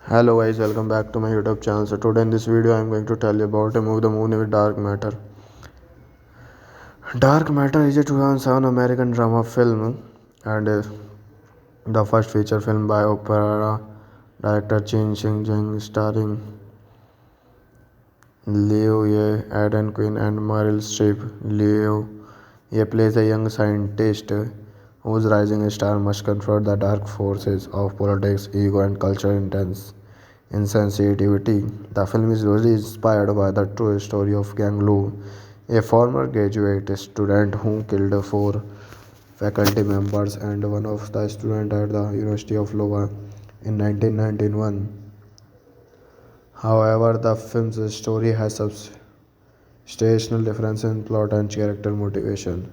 Hello guys, welcome back to my YouTube channel. So today in this video I am going to tell you about a movie, the movie with Dark Matter. Dark Matter is a 2007 American drama film and the first feature film by opera director Chen Xing starring Liu Ye, Aidan Quinn and Meryl Streep. Liu Ye plays a young scientist whose rising star must confront the dark forces of politics, ego and cultural insensitivity. The film is loosely inspired by the true story of Gang Lu, a former graduate student who killed four faculty members and one of the students at the University of Iowa in 1991. However, the film's story has substantial differences in plot and character motivation.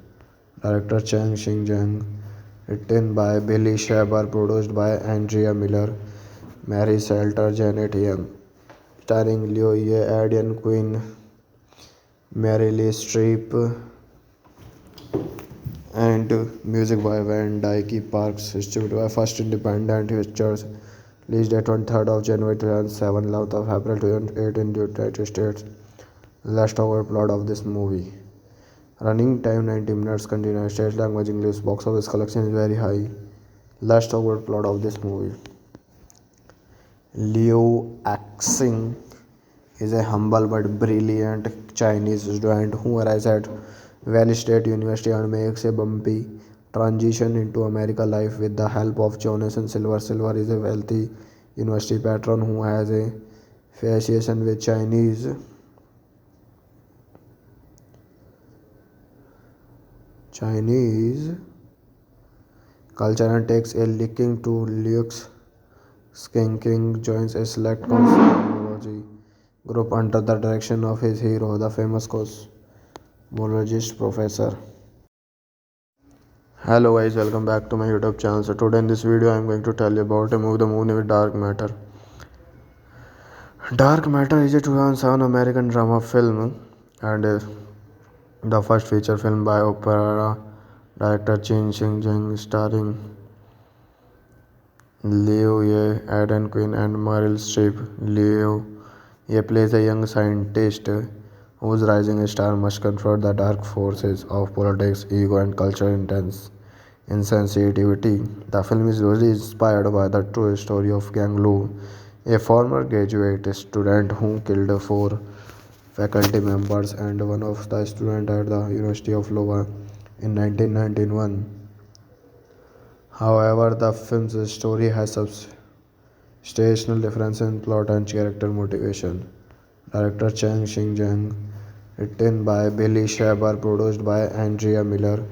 Director Chang Xing-jang, written by Billy Shaber, produced by Andrea Miller, Mary Salter, Janet Young, starring Liu Ye, Aidan Quinn, Meryl Streep, and music by Van Dyke Parks, distributed by First Independent Pictures, released at 23rd of January 2007, 11th of April 2008 in the United States. Last over plot of this movie. Running time 90 minutes, continuous stage language English, box office collection is very high. Last over plot of this movie. Liu Axing is a humble but brilliant Chinese student who arrives at Valley State University and makes a bumpy transition into American life with the help of Jonathan Silver. Silver is a wealthy university patron who has a fascination with Chinese culture and takes a liking to Luke's Skanking joins a select cosmology group under the direction of his hero, the famous cosmologist Professor. Hello guys, welcome back to my YouTube channel. So today in this video I am going to tell you about a movie, the movie with Dark Matter. Dark Matter is a 2007 American drama film and the first feature film by opera director Chen Xing-jang starring Liu Ye, Aidan Quinn and Meryl Streep. Liu Ye plays a young scientist whose rising star must confront the dark forces of politics, ego and cultural insensitivity. The film is loosely inspired by the true story of Gang Lu, a former graduate student who killed four faculty members and one of the students at the University of Iowa in 1991. However, the film's story has substantial differences in plot and character motivation. Director Chang Xing-jang, written by Billy Shaber, produced by Andrea Miller,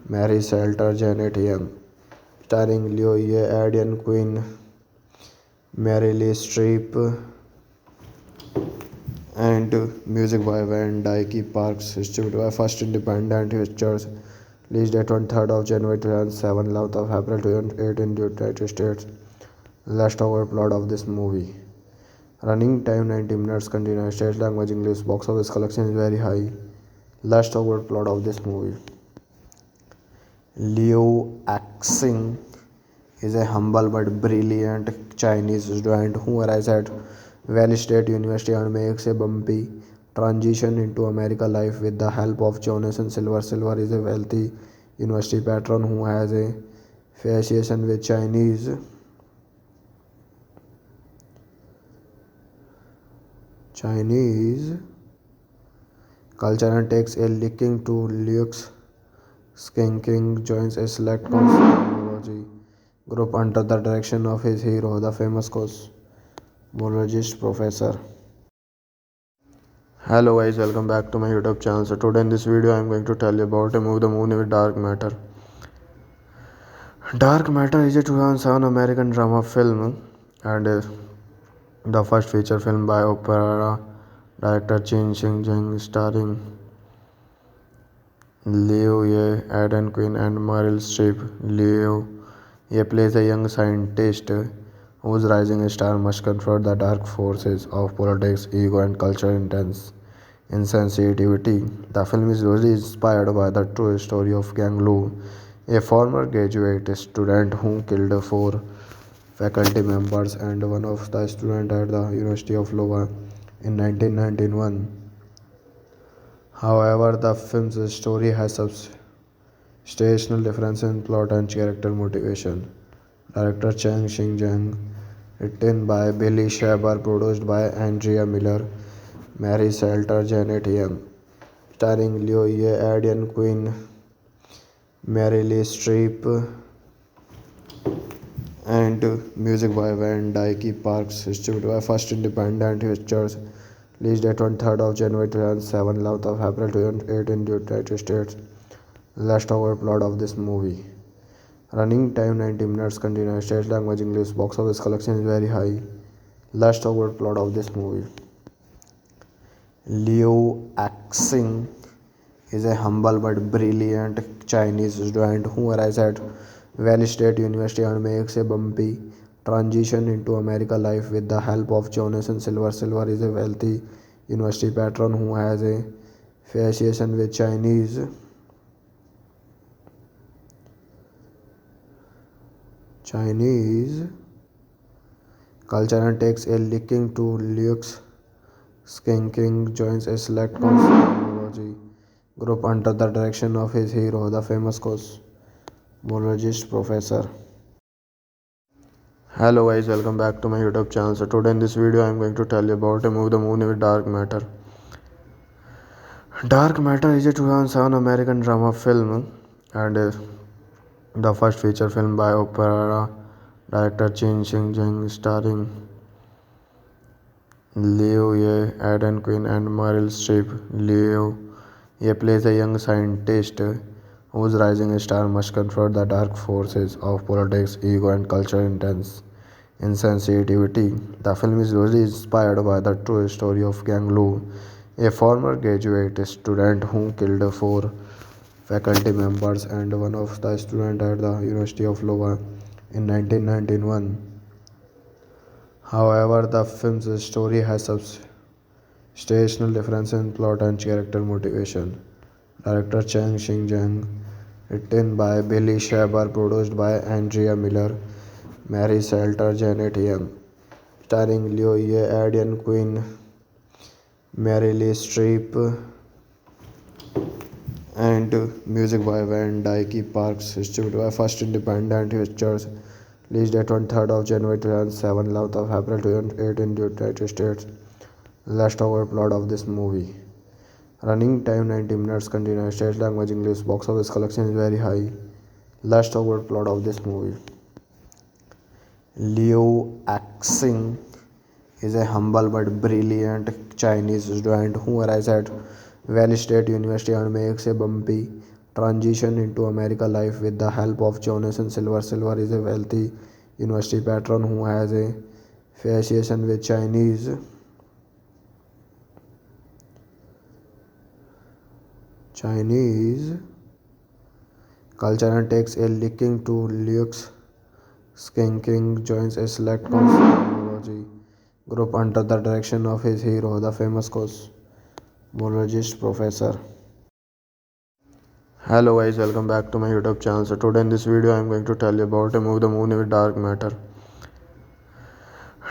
Mary Salter, Janet Young, starring Liu Ye, Aidan Quinn, Meryl Streep, and music by Van Dyke Parks, distributed by First Independent Pictures, released at 23rd of January 2007, 11th of April 2008 in the United States. Last over plot of this movie. Running time 90 minutes, continuous stage language English, box office collection is very high. Last over plot of this movie. Liu Axing is a humble but brilliant Chinese student who arrives at Valley State University and makes a bumpy transition into American life with the help of Jonathan Silver. Silver is a wealthy university patron who has a fascination with Chinese culture and takes a liking to Luke's Skanking joins a select cosmology group under the direction of his hero, the famous cosmologist Professor. Hello guys, welcome back to my YouTube channel. So today in this video I am going to tell you about a movie, the movie with Dark Matter. Dark Matter is a 2007 American drama film and the first feature film by opera director Chen Xing-jang starring Liu Ye, Aidan Quinn and Meryl Streep. Liu Ye plays a young scientist whose rising star must confront the dark forces of politics, ego and cultural insensitivity. The film is loosely inspired by the true story of Gang Lu, a former graduate student who killed four faculty members and one of the students at the University of Iowa in 1991. However, the film's story has substantial differences in plot and character motivation. Director Chang Xing-jang, written by Billy Shaber, produced by Andrea Miller, Mary Salter, Janet Yem, starring Liu Ye, Aidan Quinn, Mary Lee Streep, and music by Van Dyke Parks, distributed by First Independent Pictures, released at 23rd of January 2007, 11th of April 2008 in the United States. Let's talk about plot of this movie. Running time 90 minutes, continuous stage language English, box office collection is very high. Let's talk about plot of this movie. Liu Axing is a humble but brilliant Chinese student who arrives at Valley State University and makes a bumpy transition into American life with the help of Jonathan Silver. Silver is a wealthy university patron who has a fascination with Chinese culture and takes a liking to Luke's Skanking joins a select cosmology group under the direction of his hero, the famous cosmologist Professor. Hello guys, welcome back to my YouTube channel. So today in this video I am going to tell you about a movie, the movie with Dark Matter. Dark Matter is a 2007 American drama film and the first feature film by opera director Chen Xing-jang, starring Liu Ye, Aidan Quinn, and Meryl Streep. Liu Ye plays a young scientist whose rising star must confront the dark forces of politics, ego, and cultural insensitivity. The film is loosely inspired by the true story of Gang Lu, a former graduate student who killed four faculty members and one of the students at the University of Iowa in 1991. However, the film's story has substantial differences in plot and character motivation. Director Chang Xing-jang, written by Billy Shaber, produced by Andrea Miller, Mary Salter, Janet Yem, starring Liu Ye, Aidan Quinn, Mary Lee Streep, and music by Van Dyke Parks, distributed by First Independent Pictures, released at 23rd of January 2007, 11th of April 2008 in the United States. Let's talk about plot of this movie. Running time 90 minutes, continuous stage language English, box office collection is very high. Let's talk about plot of this movie. Liu Axing is a humble but brilliant Chinese student who arrives at Valley State University and makes a bumpy transition into American life with the help of Jonathan Silver. Silver is a wealthy university patron who has a fascination with Chinese culture and takes a liking to Luke's Skanking joins a select cosmology group under the direction of his hero, the famous cosmologist Professor. Hello guys, welcome back to my YouTube channel. So today in this video I am going to tell you about a movie, the movie with Dark Matter.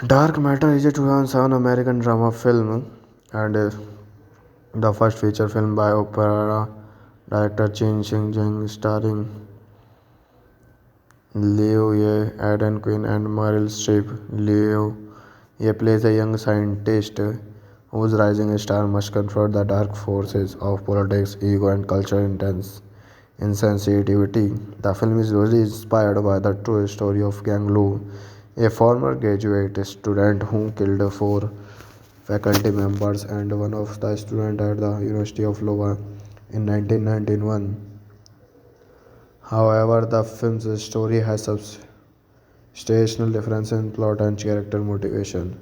Dark Matter is a 2007 American drama film and the first feature film by opera director Chen Xing-jang, starring Liu Ye, Aidan Quinn, and Meryl Streep. Liu Ye plays a young scientist whose rising star must confront the dark forces of politics, ego, and cultural insensitivity. The film is loosely inspired by the true story of Gang Lu, a former graduate student who killed four faculty members and one of the students at the University of Iowa in 1991. However, the film's story has substantial differences in plot and character motivation.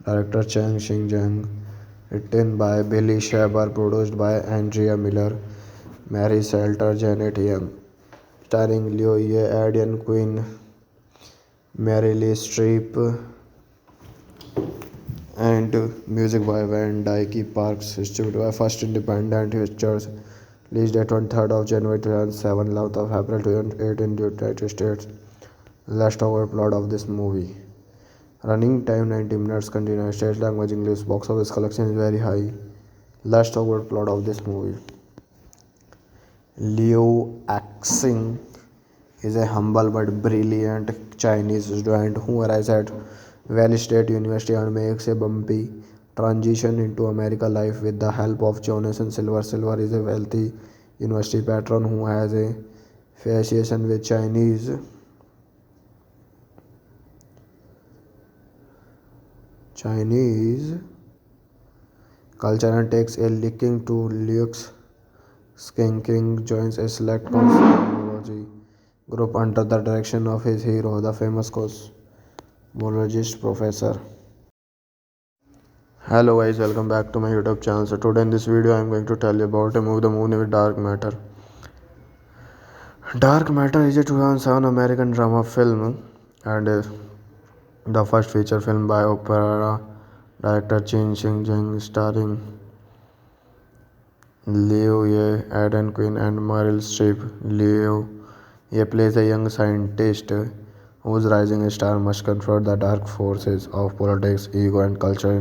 Director Chang Xing-jang, written by Billy Shaber, produced by Andrea Miller, Mary Salter, Janet Yem, starring Liu Ye, Aidan Quinn, Mary Lee Streep, and music by Van Dyke Parks, distributed by First Independent Pictures, released at 23rd of January 2007, 11th of April 2008 in the United States. Let's talk about plot of this movie. Running time 90 minutes, continuous stage language English, box office collection is very high. Let's talk about plot of this movie. Liu Axing is a humble but brilliant Chinese student who arrives at Valley State University and makes a bumpy transition into American life with the help of Jonathan Silver. Silver is a wealthy university patron who has a fascination with Chinese culture and takes a liking to Liu's Skanking joins a select cosmology group under the direction of his hero, the famous cosmologist Professor. Hello guys, welcome back to my YouTube channel. So today in this video I am going to tell you about a movie, the movie with Dark Matter. Dark Matter is a 2007 American drama film and the first feature film by opera director Chen Xinjiang starring Liu Ye, Aidan Quinn and Meryl Streep. Liu Ye plays a young scientist whose rising star must confront the dark forces of politics, ego and cultural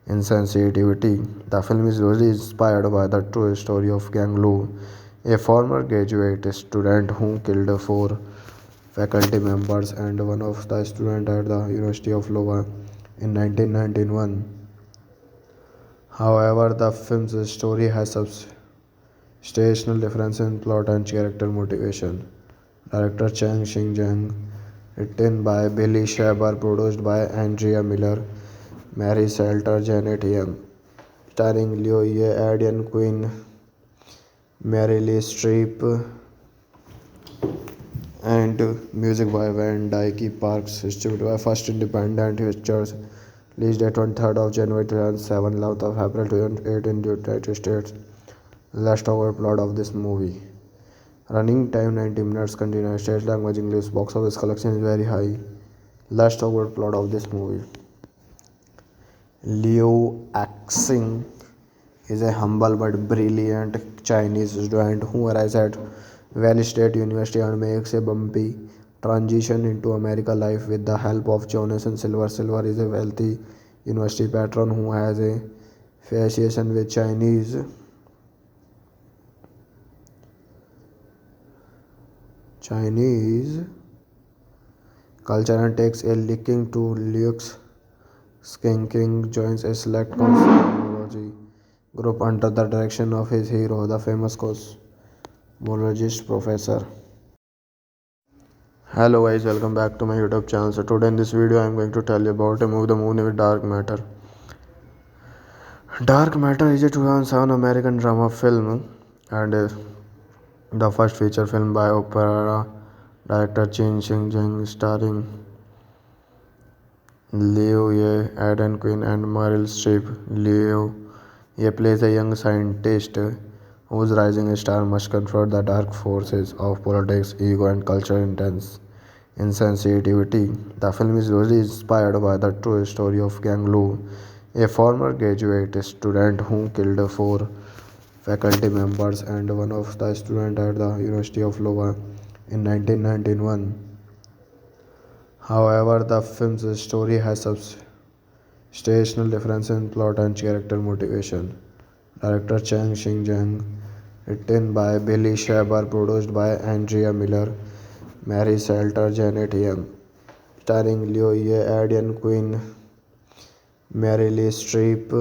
insensitivity. The film is loosely inspired by the true story of Gang Lu, a former graduate student who killed four faculty members and one of the students at the University of Iowa in 1991. However, the film's story has substantial differences in plot and character motivation. Director Chang Xinjiang, written by Billy Shaber, produced by Andrea Miller, Mary Salter, Janet Young, starring Liu Ye, Aidan Quinn, Mary Lee Streep, and music by Van Dyke Parks, distributed by First Independent Pictures, released at 23rd of January 2007, 11th of April 2008 in the United States. Let's talk about plot of this movie. Running time 90 minutes, continuous stage language English, box office collection is very high. Let's talk about plot of this movie. Liu Axing is a humble but brilliant Chinese student who arrives at Valley State University and makes a bumpy transition into American life with the help of Jonathan Silver. Silver is a wealthy university patron who has a fascination with Chinese culture and takes a liking to Liu's Skanking joins a select cosmology group under the direction of his hero, the famous cosmologist Professor. Hello guys, welcome back to my YouTube channel. So today in this video I am going to tell you about a movie, the movie with Dark Matter. Dark Matter is a 2007 American drama film and the first feature film by opera director Chen Xinjiang starring Liu Ye, Aidan Quinn and Meryl Streep. Liu Ye plays a young scientist whose rising star must confront the dark forces of politics, ego and cultural insensitivity. The film is loosely inspired by the true story of Gang Lu, a former graduate student who killed four faculty members and one of the students at the University of Iowa in 1991. However, the film's story has substantial differences in plot and character motivation. Director Chang Xinjiang, written by Billy Shaber, produced by Andrea Miller, Mary Salter, Janet Young, starring Liu Ye, Aidan Quinn, Mary Lee Streep,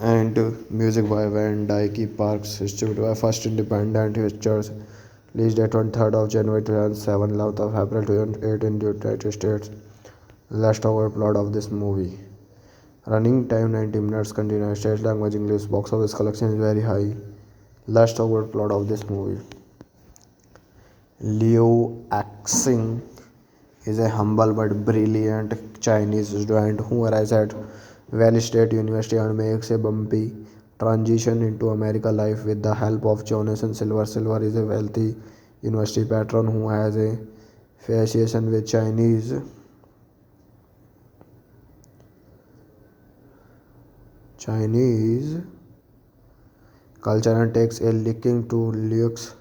and music by Van Dyke Parks, distributed by First Independent Pictures, released at 23rd of January 2007, 11th of April 2008 in the United States. Let's talk about plot of this movie. Running time 90 minutes, continuous stage language English, box office collection is very high. Let's talk about plot of this movie. Liu Axing is a humble but brilliant Chinese student who arrives at Valley State University and makes a bumpy transition into American life with the help of Jonathan Silver. Silver is a wealthy university patron who has a fascination with Chinese culture and takes a liking to Liu's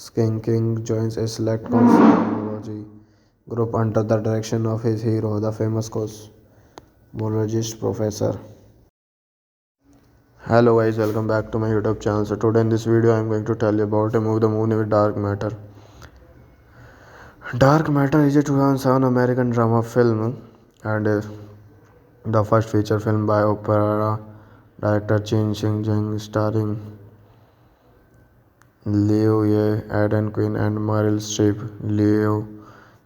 King joins a select cosmology group under the direction of his hero, the famous cosmologist Professor. Hello guys, welcome back to my YouTube channel. So today in this video I am going to tell you about a movie, the movie with Dark Matter. Dark Matter is a 2007 American drama film and the first feature film by opera director Chen Xinjiang, starring Liu Ye, Aidan Quinn, and Meryl Streep. Liu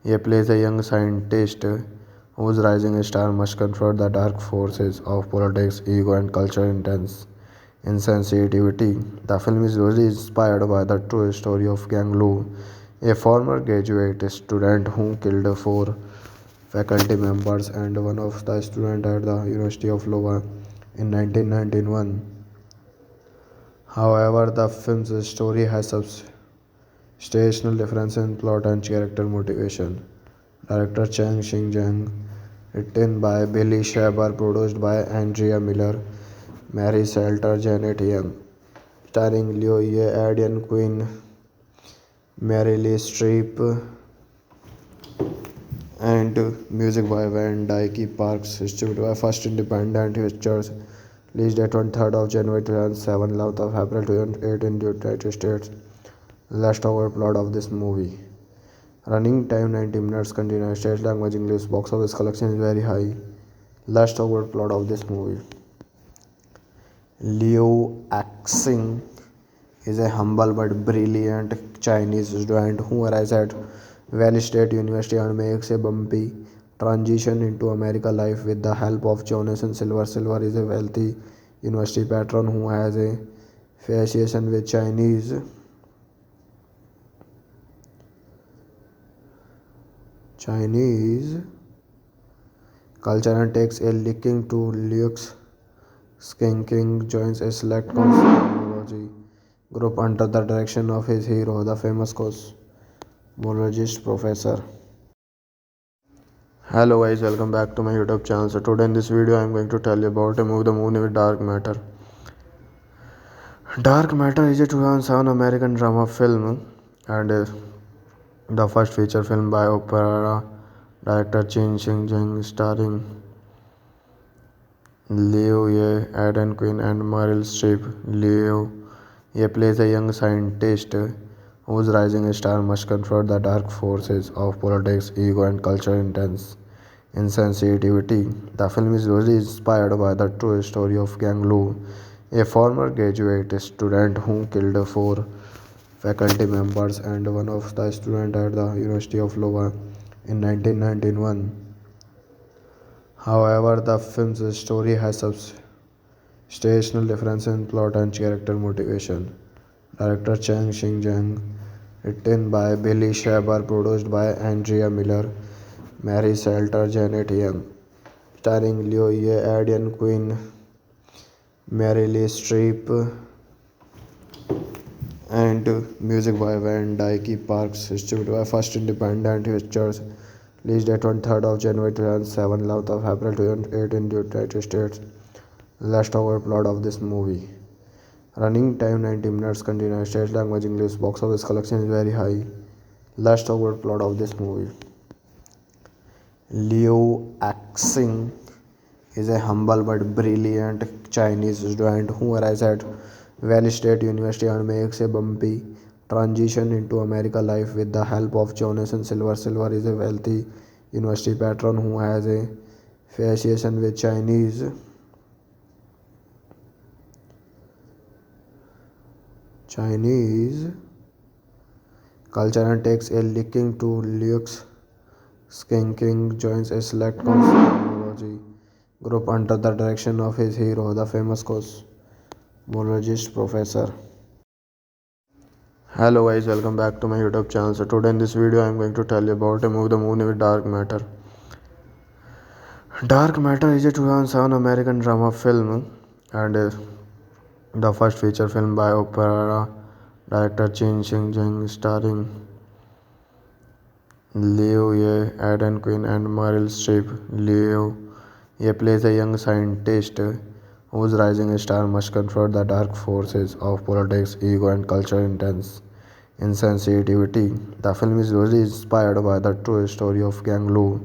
Ye plays a young scientist whose rising star must confront the dark forces of politics, ego, and cultural insensitivity. The film is loosely inspired by the true story of Gang Lu, a former graduate student who killed four faculty members and one of the students at the University of Iowa in 1991. However, the film's story has substantial differences in plot and character motivation. Director Chang Xinjiang, written by Billy Shaber, produced by Andrea Miller, Mary Salter, Janet Young, starring Liu Ye, Aidan Quinn, Mary Lee Streep, and music by Van Dyke Parks, distributed by First Independent Pictures, released at 23rd of January 2007, 11th of April 2008 in the United States. Last over plot of this movie. Running time 90 minutes, continuous stage language English, box office collection is very high. Last over plot of this movie. Liu Axing is a humble but brilliant Chinese student who arrives at Valley State University and makes a bumpy transition into American life with the help of Jonathan Silver. Silver is a wealthy university patron who has a fascination with Chinese culture and takes a liking to Liu's. King joins a select cosmology group under the direction of his hero, the famous cosmologist Professor. Hello guys, welcome back to my YouTube channel. So today in this video I am going to tell you about a movie, the movie with Dark Matter. Dark Matter is a 2007 American drama film and the first feature film by opera director Chen Xinjiang, starring Liu Ye, Aidan Quinn, and Meryl Streep. Liu Ye plays a young scientist whose rising star must confront the dark forces of politics, ego, and cultural insensitivity. The film is loosely inspired by the true story of Gang Lu, a former graduate student who killed four faculty members and one of the students at the University of Iowa in 1991. However, the film's story has substantial differences in plot and character motivation. Director Chang Xinjiang, written by Billy Shaber, produced by Andrea Miller, Mary Salter, Janet Young, starring Liu Ye, Aidan Quinn, Mary Lee Streep, and music by Van Dyke Parks, distributed by First Independent Pictures, released at 23rd of January 2007, 11th of April 2008 in the United States. Last over plot of this movie. Running time 90 minutes, continuous stage language English, box office collection is very high. Last over plot of this movie. Liu Axing is a humble but brilliant Chinese student who arrives at Valley State University and makes a bumpy transition into American life with the help of Jonathan Silver. Silver is a wealthy university patron who has a fascination with Chinese culture and takes a liking to Liu's. King joins a select cosmology group under the direction of his hero, the famous cosmologist Professor. Hello guys, welcome back to my YouTube channel. So today in this video I am going to tell you about a movie, the movie with Dark Matter. Dark Matter is a 2007 American drama film and the first feature film by opera director Chen Xinjiang, starring Liu Ye, Aidan Quinn, and Meryl Streep. Liu Ye plays a young scientist whose rising star must confront the dark forces of politics, ego, and cultural insensitivity. The film is loosely inspired by the true story of Gang Lu,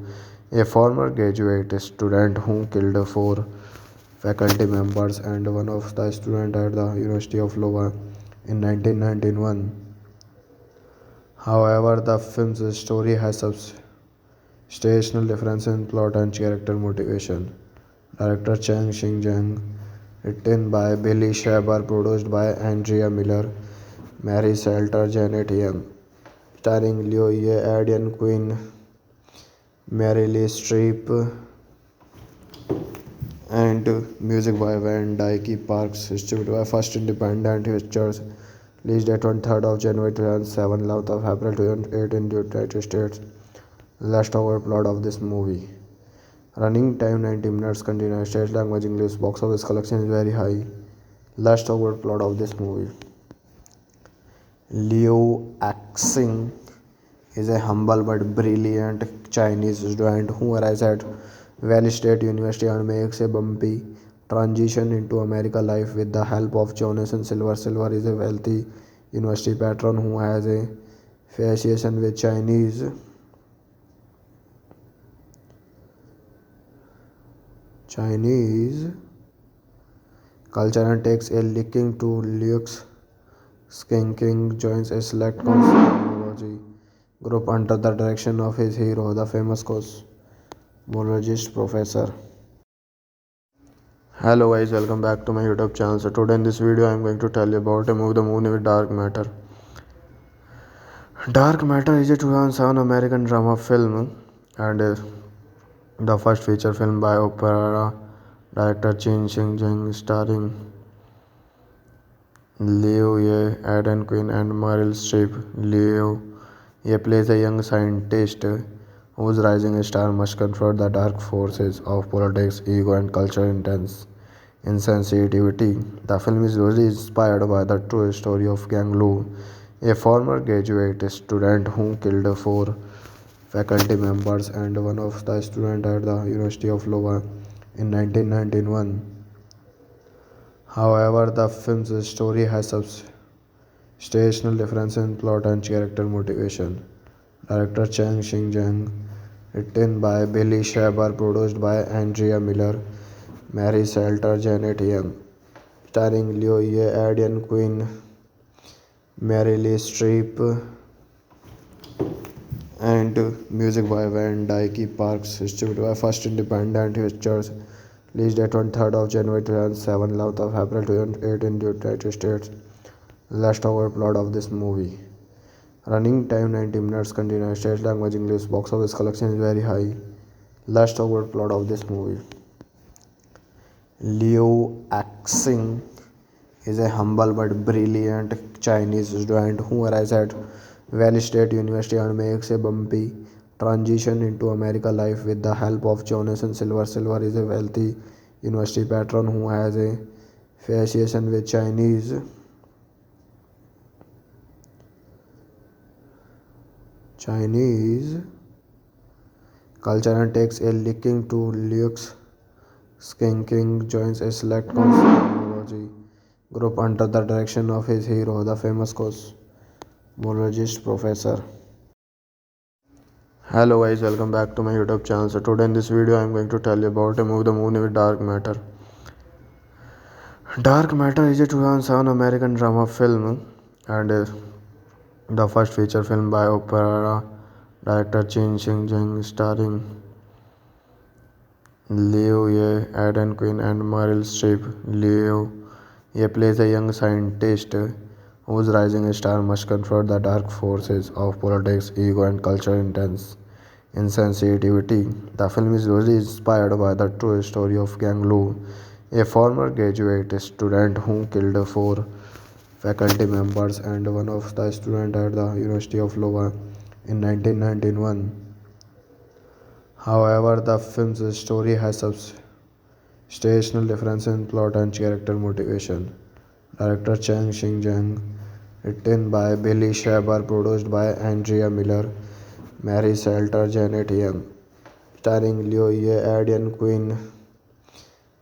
a former graduate student who killed four faculty members and one of the students at the University of Iowa in 1991. However, the film's story has substantial differences in plot and character motivation. Director Chang Xing-jang, written by Billy Shaber, produced by Andrea Miller, Mary Salter, Janet Young, starring Liu Ye, Aidan Quinn, Mary Lee Streep, and music by Van Dyke Parks, distributed by First Independent Pictures, released at 23rd of January 2007, 11th of April 2008 in the United States. Let's talk about plot of this movie. Running time 90 minutes, continuous stage language English, box office collection is very high. Let's talk about plot of this movie. Liu Axing is a humble but brilliant Chinese student who arrives at Valley State University and makes a bumpy transition into American life with the help of Jonathan Silver. Silver is a wealthy university patron who has a fascination with Chinese culture and takes a liking to Luke's Skanking joins a select cosmology group under the direction of his hero, the famous cosmologist Professor. Hello guys, welcome back to my YouTube channel. So today in this video I am going to tell you about a movie, the movie with Dark Matter. Dark Matter is a 2007 American drama film and the first feature film by opera director Chin Xing-jang, starring Liu Ye, Aidan Quinn, and Meryl Streep. Liu Ye plays a young scientist whose rising star must confront the dark forces of politics, ego, and cultural insensitivity. The film is loosely inspired by the true story of Gang Lu, a former graduate student who killed four faculty members and one of the students at the University of Iowa in 1991. However, the film's story has substantial differences in plot and character motivation. Director Chang Xing-jang, written by Billy Shaber, produced by Andrea Miller, Mary Salter, Janet Young, starring Liu Ye, Aidan Quinn, Mary Lee Streep, and music by Van Dyke Parks, distributed by First Independent Pictures, released at 23rd of January 2007, 11th of April 2008 in the United States. Let's talk about plot of this movie. Running time 90 minutes, continuous stage language English, box office collection is very high. Let's talk about plot of this movie. Liu Axing is a humble but brilliant Chinese student who arrives at Valley State University and makes a bumpy transition into American life with the help of Jonathan Silver. Silver is a wealthy university patron who has a fascination with Chinese culture and takes a liking to Luke's Skanking joins a select cosmology group under the direction of his hero, the famous cosmologist Professor. Hello guys, welcome back to my YouTube channel. So today in this video I am going to tell you about a movie, the movie with Dark Matter. Dark Matter is a 2007 American drama film and the first feature film by opera director Chin Xing-jang, starring Liu Ye, Aidan Quinn, and Meryl Streep. Liu Ye plays a young scientist whose rising star must confront the dark forces of politics, ego, and cultural insensitivity. The film is loosely inspired by the true story of Gang Lu, a former graduate student who killed four faculty members and one of the students at the University of Iowa in 1991. However, the film's story has substantial differences in plot and character motivation. Director Chang Xing-jang, written by Billy Shaber, produced by Andrea Miller, Mary Salter, Janet Young, starring Liu Ye, Aidan Quinn,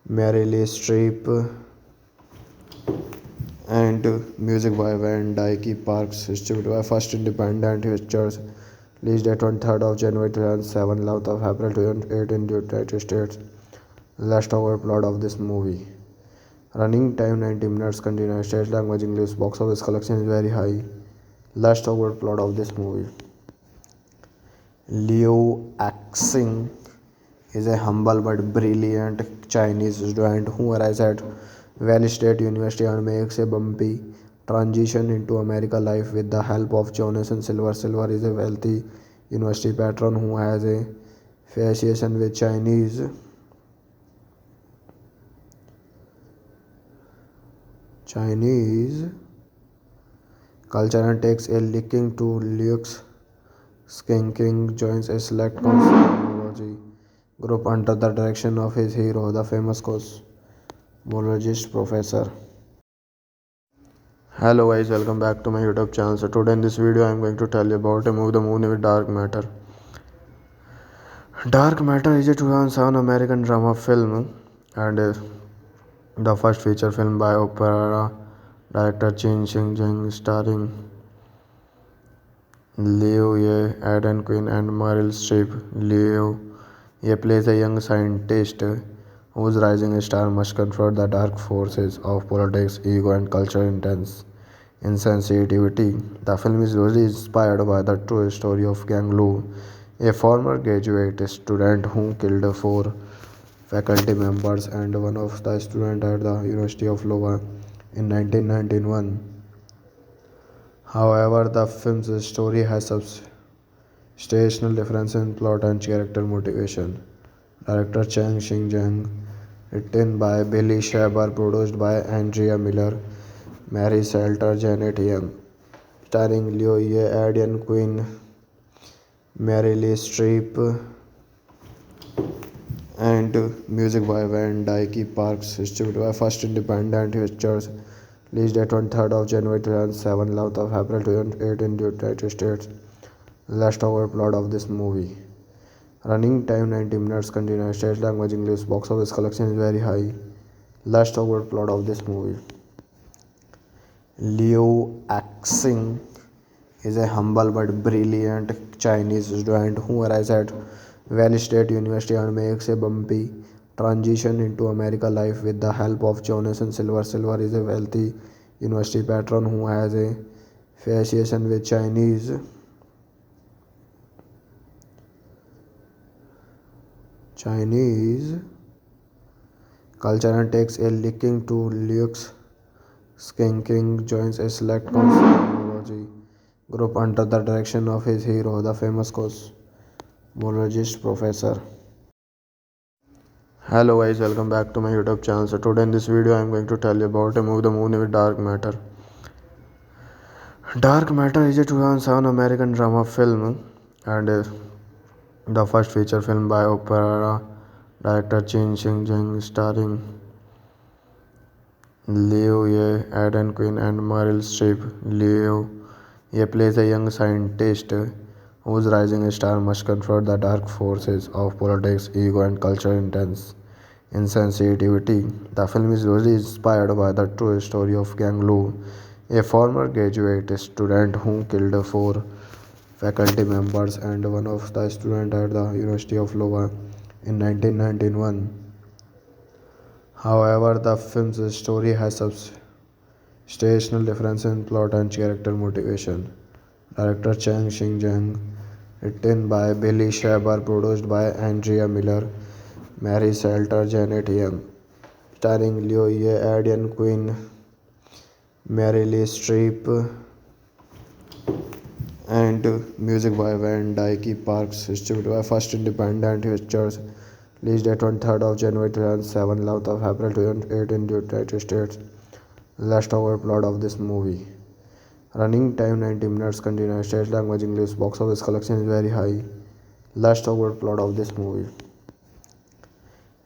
Mary Lee Streep, and music by Van Dyke Parks, distributed by First Independent Pictures, released at 23rd of January 2007, 11th of April 2008 in the United States. Let's talk about plot of this movie. Running time 90 minutes, continuous stage language English, box office collection is very high. Let's talk about plot of this movie. Liu Axing is a humble but brilliant Chinese student who arrives at Valley State University and makes a bumpy transition into American life with the help of Jonathan Silver. Silver is a wealthy university patron who has a fascination with Chinese culture and takes a liking to Luke's Skanking joins a select cosmology group under the direction of his hero, the famous cosmologist Professor. Hello guys, welcome back to my YouTube channel. So today in this video I am going to tell you about a movie, the movie with Dark Matter. Dark Matter is a 2007 American drama film and the first feature film by opera director Chen Xinjiang, starring Liu Ye, Aidan Quinn and Meryl Streep. Liu Ye plays a young scientist whose rising star must confront the dark forces of politics, ego and cultural insensitivity. The film is loosely inspired by the true story of Gang Lu, a former graduate student who killed four faculty members and one of the students at the University of Iowa in 1991. However, the film's story has substantial differences in plot and character motivation. Director Chang Xinjiang, written by Billy Shaber, produced by Andrea Miller, Mary Salter, Janet Young, starring Liu Ye, Aidan Quinn, Meryl Streep, and music by Van Dyke Parks, distributed by First Independent Pictures, released at 23rd of January 2007, 11th of April 2008 in the United States. Let's talk about plot of this movie. Running time 90 minutes, continuous stage language English, box office collection is very high. Let's talk about plot of this movie. Liu Axing is a humble but brilliant Chinese student who arrives at Valley State University and makes a bumpy transition into American life with the help of Jonathan Silver. Silver is a wealthy university patron who has a fascination with Chinese culture and takes a liking to Luke's Skanking joins a select cosmology group under the direction of his hero, the famous cosmologist Professor. Hello guys, welcome back to my YouTube channel. So today in this video I am going to tell you about a movie, the movie with Dark Matter. Dark Matter is a 2007 American drama film and the first feature film by opera director Chen Xinjiang, starring Liu Ye, Aidan Quinn and Meryl Streep. Liu Ye plays a young scientist whose rising star must confront the dark forces of politics, ego and cultural insensitivity. The film is loosely inspired by the true story of Gang Lu, a former graduate student who killed four faculty members and one of the students at the University of Iowa in 1991. However, the film's story has substantial differences in plot and character motivation. Director Chang Xinjiang, written by Billy Shaber, produced by Andrea Miller, Mary Salter, Janet Young, starring Liu Ye, Aidan Quinn, Meryl Streep, and music by Van Dyke Parks, distributed by First Independent Pictures, released at 23rd of January 2007, 11th of April 2008 in the United States. Let's talk about plot of this movie. Running time 90 minutes, continuous stage language English, box office collection is very high. Let's talk about plot of this movie.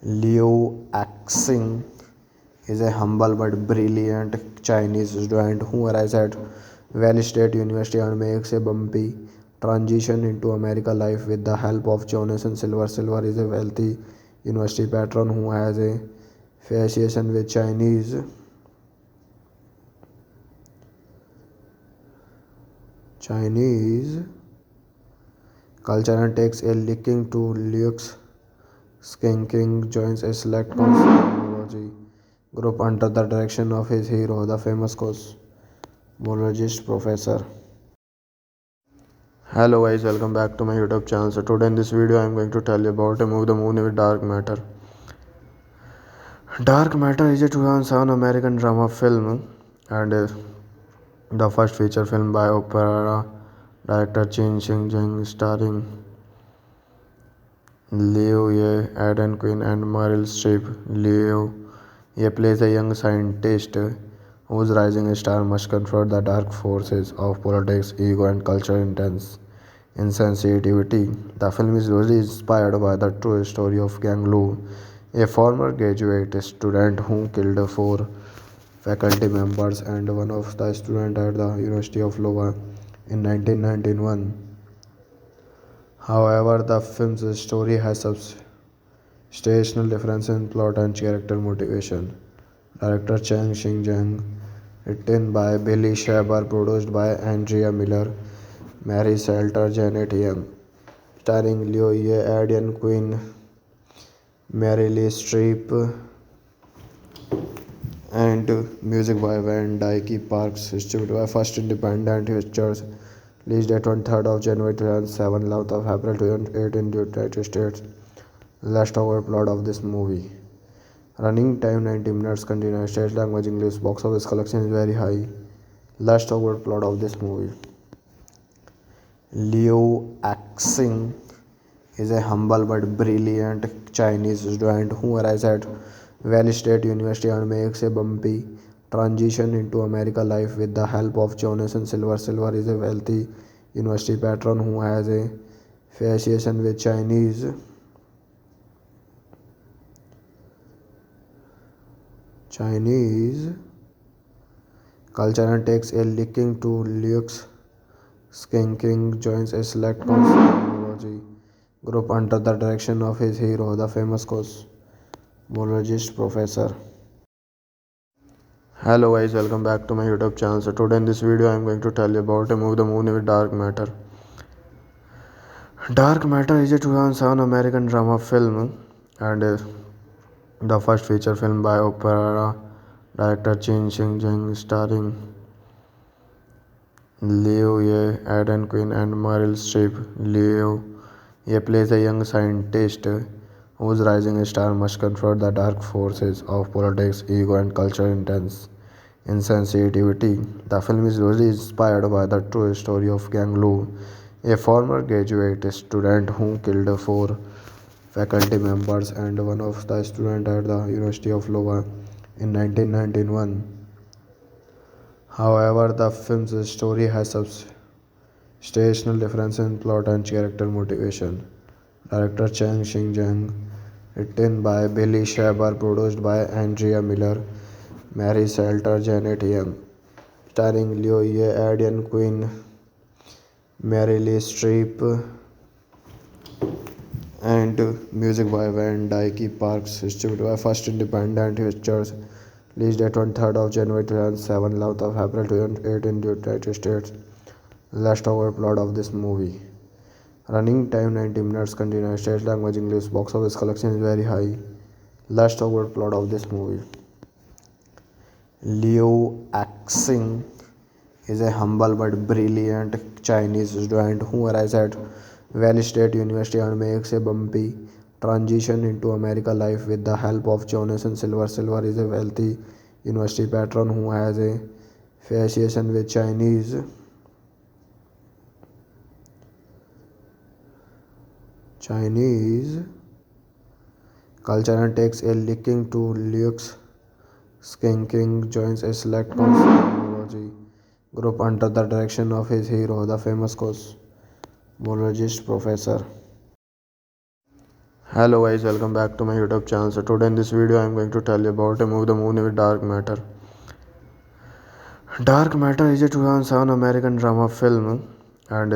Liu Axing is a humble but brilliant Chinese student who arrives at Valley State University and makes a bumpy transition into American life with the help of Jonathan Silver. Silver is a wealthy university patron who has a fascination with Chinese culture and takes a licking to Luke's Skanking joins a select cosmology group under the direction of his hero, the famous cosmologist Professor. Hello guys, welcome back to my YouTube channel. So today in this video I am going to tell you about a movie, the movie with Dark Matter. Dark Matter is a 2007 American drama film and the first feature film by opera director Chen Xinjiang starring Liu Ye, Aidan Quinn and Meryl Streep. Liu Ye plays a young scientist whose rising star must confront the dark forces of politics, ego and cultural insensitivity. The film is loosely inspired by the true story of Gang Lu, a former graduate student who killed four faculty members and one of the students at the University of Iowa in 1991. However, the film's story has substantial differences in plot and character motivation. Director Chang Xinjiang, written by Billy Shaber, produced by Andrea Miller, Mary Salter, Janet Young, starring Liu Ye, Aidan Quinn, Meryl Streep, and music by Van Dyke Parks, distributed by First Independent Pictures, released at 23rd of January 2007, 11th of April 2008 in the United States. Let's talk about plot of this movie. Running time 90 minutes, continuous stage language English, box office collection is very high. Let's talk about plot of this movie. Liu Axing is a humble but brilliant Chinese student who arrives at Valley State University and makes a bumpy transition into American life with the help of Jonathan Silver. Silver is a wealthy university patron who has a fascination with Chinese culture and takes a liking to Luke's Skanking joins a select cosmology group under the direction of his hero, the famous cosmologist Professor. Hello guys, welcome back to my YouTube channel. So today in this video I am going to tell you about a movie, the movie with Dark Matter. Dark Matter is a 2007 American drama film and the first feature film by opera director Chen Xinjiang starring Liu Ye, Aidan Quinn and Meryl Streep. Liu Ye plays a young scientist whose rising star must confront the dark forces of politics, ego and cultural insensitivity. The film is loosely inspired by the true story of Gang Lu, a former graduate student who killed four faculty members and one of the students at the University of Iowa in 1991. However, the film's story has substantial differences in plot and character motivation. Director Chang Xinjiang, written by Billy Shaber, produced by Andrea Miller, Mary Salter, Janet Young, starring Liu Ye, Aidan Quinn, Meryl Streep, and music by Van Dyke Parks, distributed by First Independent Pictures, released at 23rd of January 2007, 11th of April 2008 in the United States. Let's talk about plot of this movie. Running time 90 minutes, continuous stage language English, box office collection is very high. Let's talk about plot of this movie. Liu Axing is a humble but brilliant Chinese student who arrives at Valley State University and makes a bumpy transition into American life with the help of Jonathan Silver. Silver is a wealthy university patron who has a fascination with Chinese culture and takes a liking to Luke's Skanking joins a select cosmology group under the direction of his hero, the famous cosmologist Professor. Hello guys, welcome back to my YouTube channel. So today in this video I am going to tell you about a movie, the movie with Dark Matter. Dark Matter is a 2007 American drama film and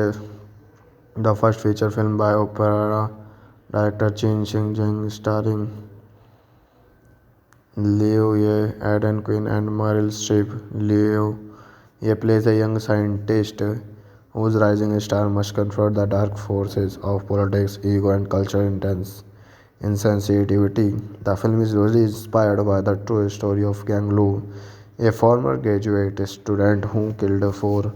the first feature film by opera director Chen Xinjiang starring Liu Ye, Aidan Quinn and Meryl Streep. Liu Ye plays a young scientist whose rising star must confront the dark forces of politics, ego, and cultural intense insensitivity. The film is loosely inspired by the true story of Gang Lu, a former graduate student who killed four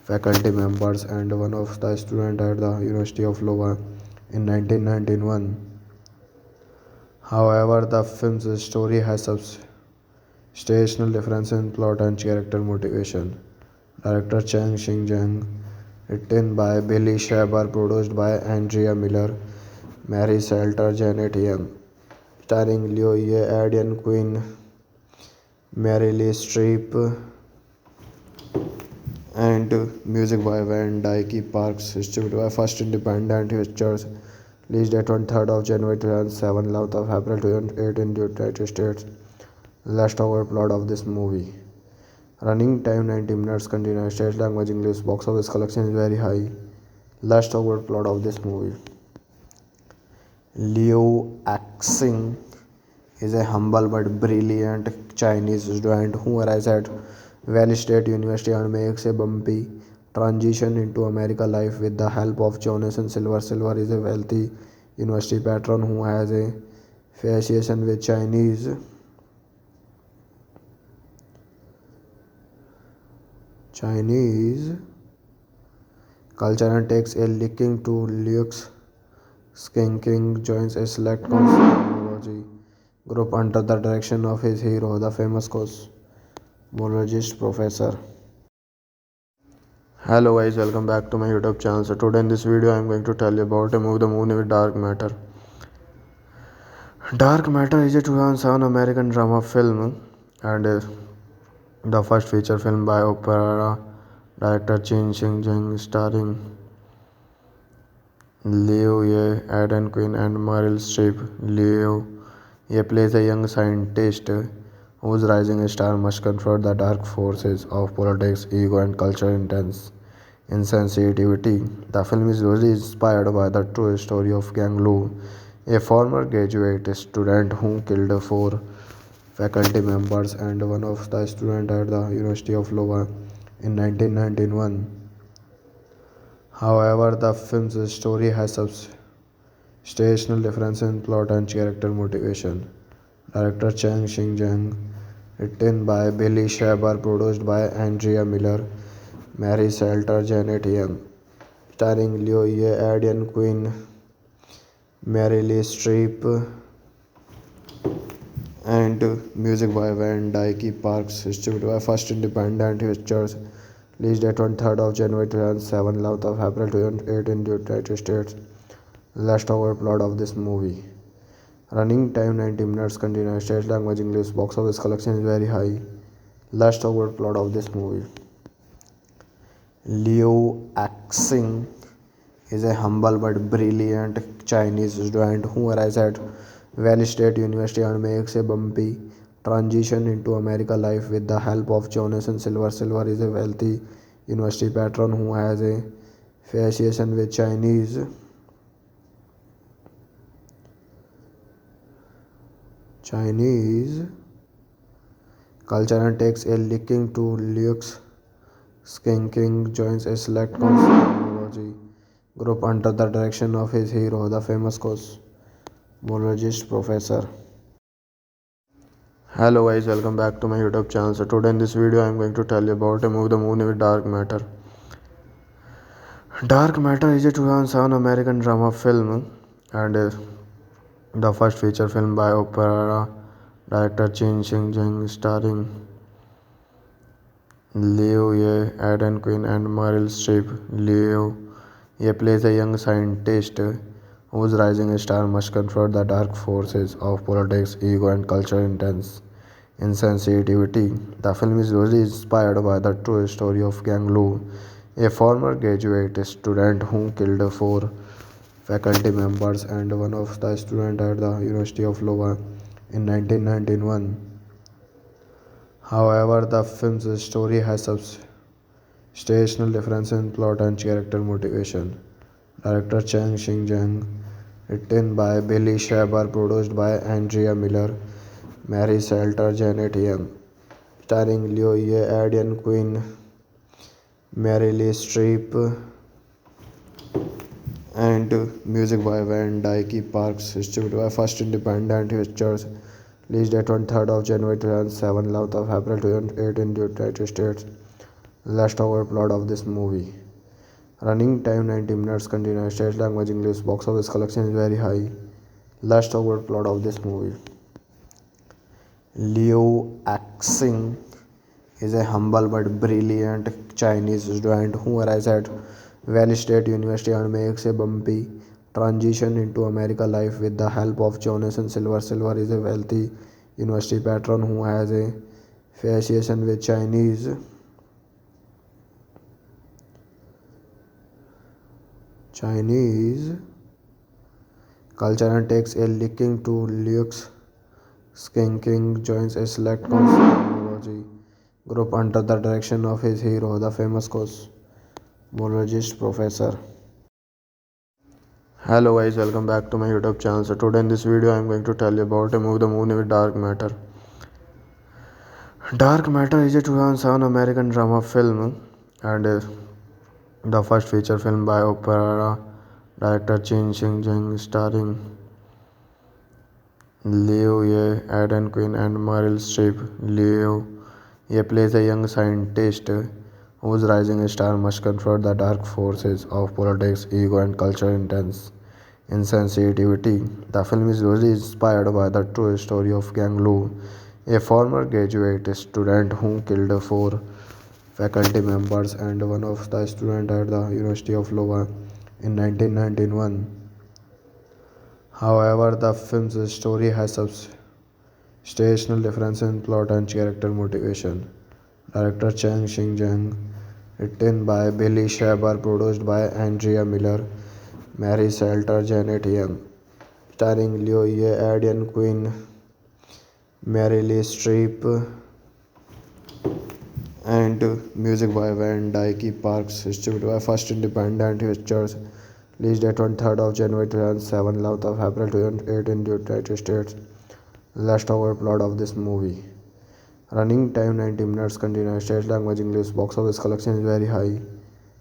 faculty members and one of the students at the University of Iowa in 1991. However, the film's story has substantial differences in plot and character motivation. Director Chang Xing-jang, written by Billy Shaber, produced by Andrea Miller, Mary Salter, Janet Young, starring Liu Ye, Aidan Quinn, Mary Lee Streep, and music by Van Dyke Parks, distributed by First Independent Pictures, released at 23rd of January 2007, 11th of April 2008 in the United States. Let's talk about plot of this movie. Running time 90 minutes, continuous stage language English, box office collection is very high. Let's talk about plot of this movie. Liu Axing is a humble but brilliant Chinese student who arrives at Valley State University and makes a bumpy transition into American life with the help of Jonathan Silver. Silver is a wealthy university patron who has a fascination with Chinese culture and takes a liking to Luke's Skinking joins a select cosmology group under the direction of his hero, the famous cosmologist Professor. Hello guys, welcome back to my YouTube channel. So today in this video I am going to tell you about a movie, the movie with Dark Matter. Dark Matter is a 2007 American drama film and the first feature film by opera director Chen Xing-jang, starring Liu Ye, Aidan Quinn, and Meryl Streep. Liu Ye plays a young scientist whose rising star must confront the dark forces of politics, ego, and cultural intense insensitivity. The film is loosely inspired by the true story of Gang Lu, a former graduate student who killed four faculty members and one of the students at the University of Iowa in 1991. However, the film's story has substantial differences in plot and character motivation. Director Chang Xing-jang, written by Billy Shaber, produced by Andrea Miller, Mary Salter, Janet Young, starring Liu Ye, Aidan Quinn, Mary Lee Streep, and music by Van Dyke Parks, distributed by First Independent Pictures, released at 23rd of January 2007, 11th of April 2008 in the United States. Let's talk about plot of this movie. Running time 90 minutes, continuous stage language English, box office collection is very high. Let's talk about plot of this movie. Liu Axing is a humble but brilliant Chinese student who arrives at Valley State University and makes a bumpy transition into American life with the help of Jonathan Silver. Silver is a wealthy university patron who has a fascination with Chinese culture and takes a liking to Luke's Skinking joins a select cosmology group under the direction of his hero, the famous cosmologist Professor. Hello guys, welcome back to my YouTube channel. So today in this video I am going to tell you about a movie, the movie with Dark Matter. Dark Matter is a 2007 American drama film and the first feature film by opera director Chen Xing-jang, starring Liu Ye, Aidan Quinn, and Meryl Streep. Liu Ye plays a young scientist whose rising star must confront the dark forces of politics, ego, and cultural intense insensitivity. The film is loosely inspired by the true story of Gang Lu, a former graduate student who killed four faculty members and one of the students at the University of Iowa in 1991. However, the film's story has substantial differences in plot and character motivation. Director Chang Xing-jang, written by Billy Shaber, produced by Andrea Miller, Mary Salter, Janet Young, starring Liu Ye, Aidan Quinn, Meryl Streep, and music by Van Dyke Parks, distributed by First Independent Pictures, released at 23rd of January 2007, 11th of April 2008 in the United States. Let's talk about plot of this movie. Running time 90 minutes, continuous stage language English, box office collection is very high. Let's talk about plot of this movie. Liu Axing is a humble but brilliant Chinese student who arrives at Valley State University and makes a bumpy transition into American life with the help of Jonathan Silver. Silver is a wealthy university patron who has a fascination with Chinese culture and takes a liking to Luke's Skanking joins a select cosmology group under the direction of his hero, the famous cosmologist Professor. Hello guys, welcome back to my YouTube channel. So today in this video I am going to tell you about a movie, the movie with Dark Matter. Dark Matter is a 2007 American drama film and the first feature film by opera director Chen Xinjiang, starring Liu Ye, Aidan Quinn, and Meryl Streep. Liu Ye plays a young scientist whose rising star must confront the dark forces of politics, ego, and cultural insensitivity. The film is loosely inspired by the true story of Gang Lu, a former graduate student who killed four faculty members and one of the students at the University of Iowa in 1991. However, the film's story has substantial differences in plot and character motivation. Director Chang Xinjiang, written by Billy Shaber, produced by Andrea Miller, Mary Salter, Janet Young, starring Liu Ye, Aidan Quinn, Meryl Streep, and music by Van Dyke Parks, distributed by First Independent Pictures, released at 23rd of January 2007, 11th of April 2008 in the United States. Let's talk about plot of this movie. Running time 90 minutes, continuous stage language English, box office collection is very high.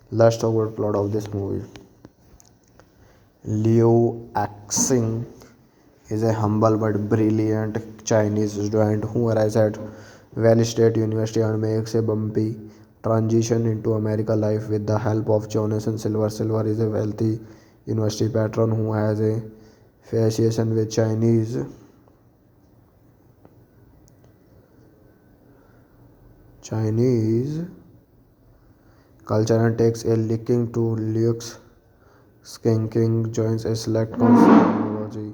Let's talk about plot of this movie. Liu Axing is a humble but brilliant Chinese student who arrives at Valley State University and makes a bumpy transition into American life with the help of Jonathan Silver. Silver is a wealthy university patron who has a fascination with Chinese culture and takes a liking to Luke's Skanking joins a select cosmology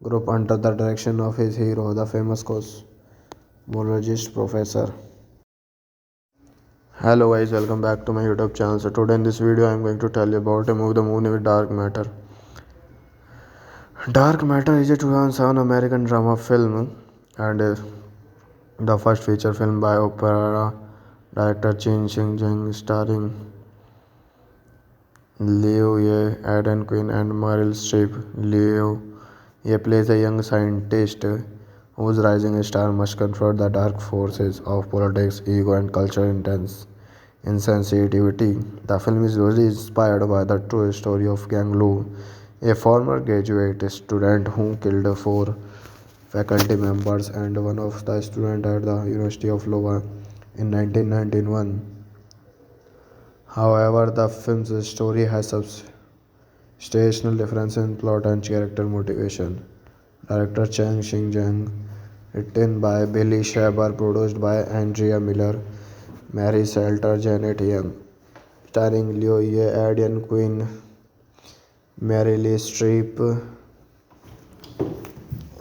group under the direction of his hero, the famous cosmologist Professor. Hello guys, welcome back to my YouTube channel. So today in this video I am going to tell you about a movie, the movie with Dark Matter. Dark Matter is a 2007 American drama film and the first feature film by opera director Chen Xinjiang, starring Liu Ye, Aidan Quinn, and Meryl Streep. Liu Ye plays a young scientist whose rising star must confront the dark forces of politics, ego, and cultural insensitivity. The film is loosely inspired by the true story of Gang Lu, a former graduate student who killed four faculty members and one of the students at the University of Iowa in 1991. However, the film's story has substantial differences in plot and character motivation. Director Chang Xinjiang, written by Billy Shaber, produced by Andrea Miller, Mary Salter, Janet Young, starring Liu Ye, Aidan Quinn, Meryl Streep,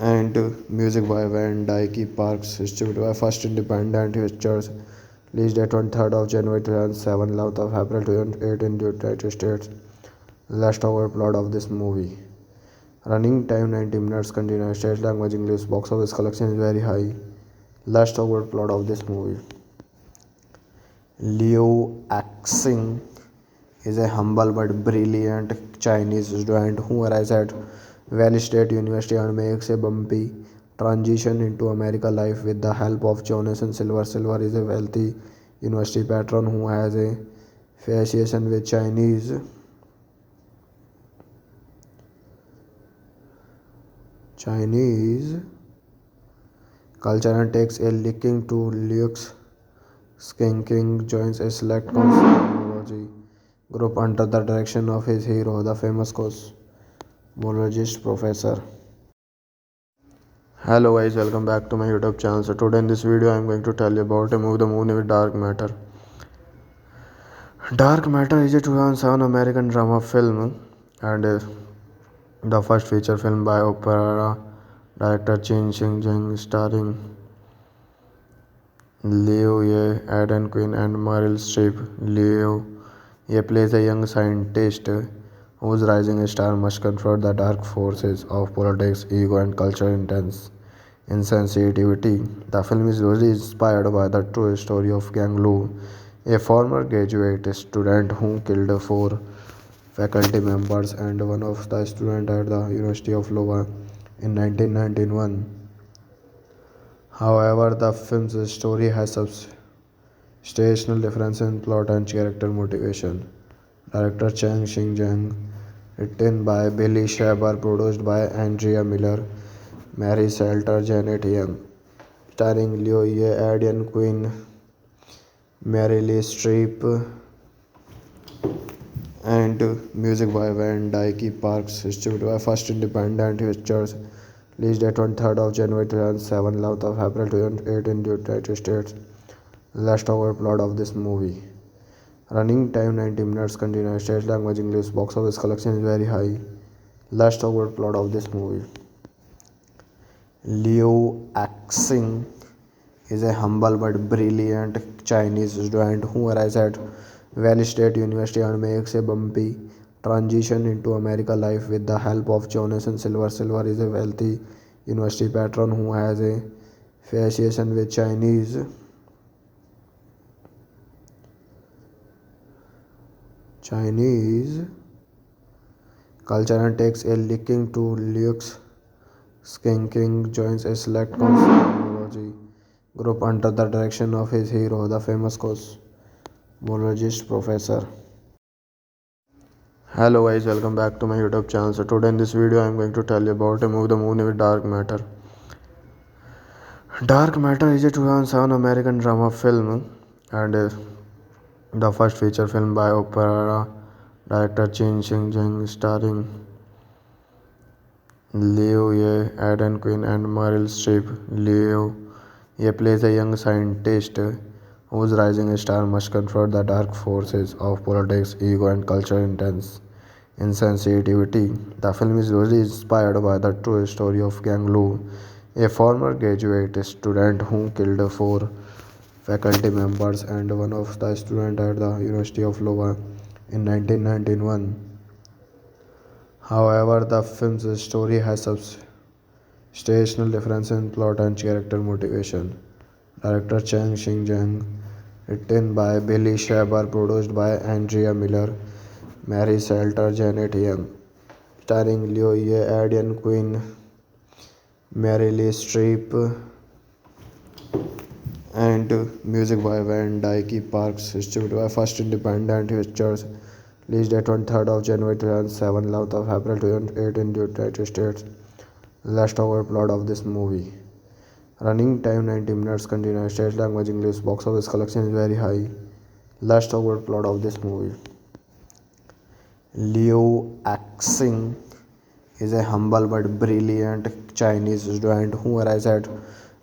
and music by Van Dyke Parks, distributed by First Independent Pictures, released at 23rd of January 2007, 11th of April 2008 in the United States. Let's talk about plot of this movie. Running time 90 minutes, continuous stage language English, box office collection is very high. Let's talk about plot of this movie. Liu Axing is a humble but brilliant Chinese student who arrives at Valley State University and makes a bumpy transition into American life with the help of Jonathan Silver. Silver is a wealthy university patron who has a fascination with Chinese culture and takes a liking to Luke's King joins a select cosmology group under the direction of his hero, the famous cosmologist Professor. Hello guys, welcome back to my YouTube channel. So today in this video I am going to tell you about a movie, the movie with Dark Matter. Dark Matter is a 2007 American drama film and the first feature film by opera director Chen Xinjiang starring Liu Ye, Aidan Quinn and Meryl Streep. Liu Ye plays a young scientist whose rising star must confront the dark forces of politics, ego and cultural insensitivity. The film is loosely inspired by the true story of Gang Lu, a former graduate student who killed four faculty members and one of the students at the University of Iowa in 1991. However, the film's story has substantial differences in plot and character motivation. Director Chang Xinjiang, written by Billy Shaber, produced by Andrea Miller, Mary Salter, Janet Young, starring Liu Ye, Aidan Quinn, Meryl Streep, and music by Van Dyke Parks, distributed by First Independent Pictures, released at 23rd of January 2007, 11th of April 2008 in the United States. Let's talk about plot of this movie. Running time 90 minutes, continuous stage language English, box office collection is very high. Let's talk about plot of this movie. Liu Axing is a humble but brilliant Chinese student who arrives at Valley State University and makes a bumpy transition into American life with the help of Jonathan Silver. Silver is a wealthy university patron who has a fascination with Chinese culture and takes a liking to Luke's King joins a select cosmology group under the direction of his hero, the famous cosmologist Professor. Hello guys, welcome back to my YouTube channel. So today in this video I am going to tell you about a movie, the movie with Dark Matter. Dark Matter is a 2007 American drama film and the first feature film by opera director Chen Xinjiang starring Liu Ye, Aidan Quinn and Meryl Streep. Liu Ye plays a young scientist whose rising star must confront the dark forces of politics, ego and cultural insensitivity. The film is loosely inspired by the true story of Gang Lu, a former graduate student who killed four faculty members and one of the students at the University of Iowa in 1991. However, the film's story has substantial differences in plot and character motivation. Director Chang Xinjiang, written by Billy Shaber, produced by Andrea Miller, Mary Salter, Janet Young, starring Liu Ye, Aidan Quinn, Meryl Streep, and music by Van Dyke Parks, distributed by First Independent Pictures, released at 23rd of January 2007, 11th of April 2008 in the United States. Let's talk about plot of this movie. Running time 90 minutes, continuous stage language English, box office collection is very high. Let's talk about plot of this movie. Liu Axing is a humble but brilliant Chinese student who arrives at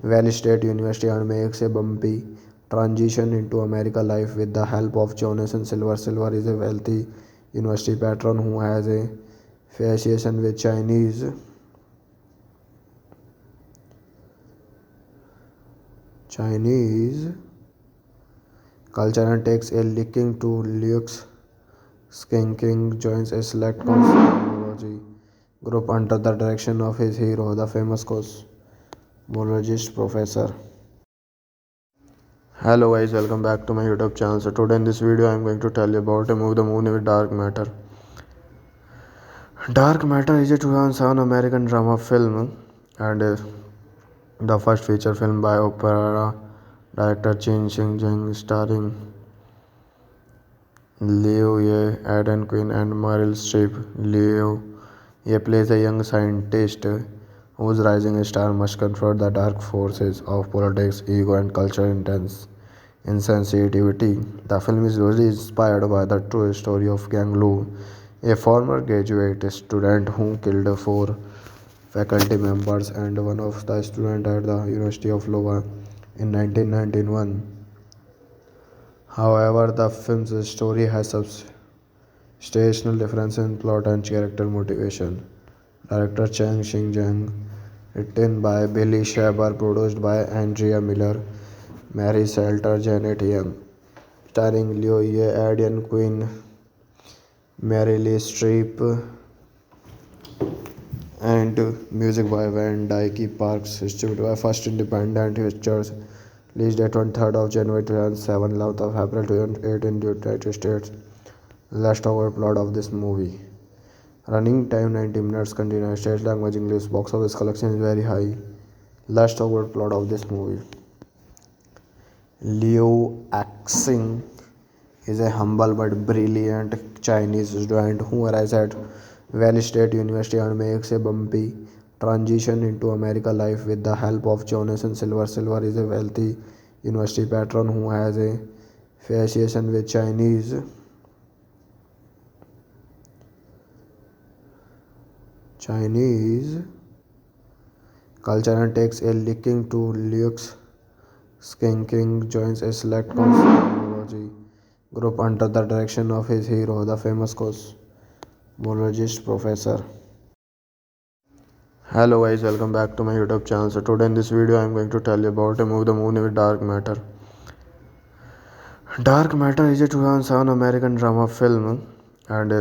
Valley State University and makes a bumpy transition into American life with the help of Jonathan Silver. Silver is a wealthy university patron who has a fascination with Chinese culture and takes a liking to Luke's King joins a select cosmology group under the direction of his hero, the famous cosmologist Professor. Hello guys, welcome back to my YouTube channel. So today in this video I am going to tell you about a movie, the movie with Dark Matter. Dark Matter is a 2007 American drama film and the first feature film by opera director Chen Xinjiang starring Liu Ye, Aidan Quinn, and Meryl Streep. Liu Ye plays a young scientist whose rising star must confront the dark forces of politics, ego, and cultural insensitivity. The film is loosely inspired by the true story of Gang Lu, a former graduate student who killed four faculty members and one of the students at the University of Iowa in 1991. However, the film's story has substantial differences in plot and character motivation. Director Chang Xing-jang, written by Billy Shaber, produced by Andrea Miller, Mary Salter, Janet Young, starring Liu Ye, Aidan Quinn, Mary Lee Streep, and music by Van Dyke Parks, distributed by First Independent Pictures, released at 23rd of January 2007, 11th of April 2008 in the United States. Let's talk about plot of this movie. Running time 90 minutes, continuous stage language English, box office collection is very high. Let's talk about plot of this movie. Liu Axing is a humble but brilliant Chinese student who arrives at Valley State University and makes a bumpy transition into American life with the help of Jonathan Silver. Silver is a wealthy university patron who has a fascination with Chinese culture and takes a liking to Liu's Skanking joins a select cosmology group under the direction of his hero, the famous cosmologist Professor. Hello guys, welcome back to my YouTube channel. So today in this video I am going to tell you about a movie, the movie with Dark Matter. Dark Matter is a 2007 American drama film and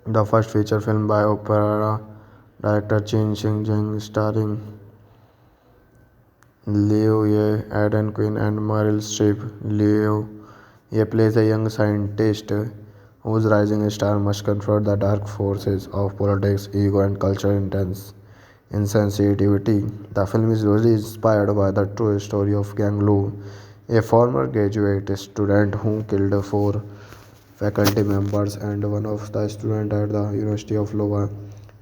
the first feature film by opera director Chen Xing-jang, starring Liu Ye, Aidan Quinn, and Meryl Streep. Liu Ye plays a young scientist whose rising star must confront the dark forces of politics, ego, and cultural insensitivity. The film is loosely inspired by the true story of Gang Lu, a former graduate student who killed four faculty members and one of the students at the University of Iowa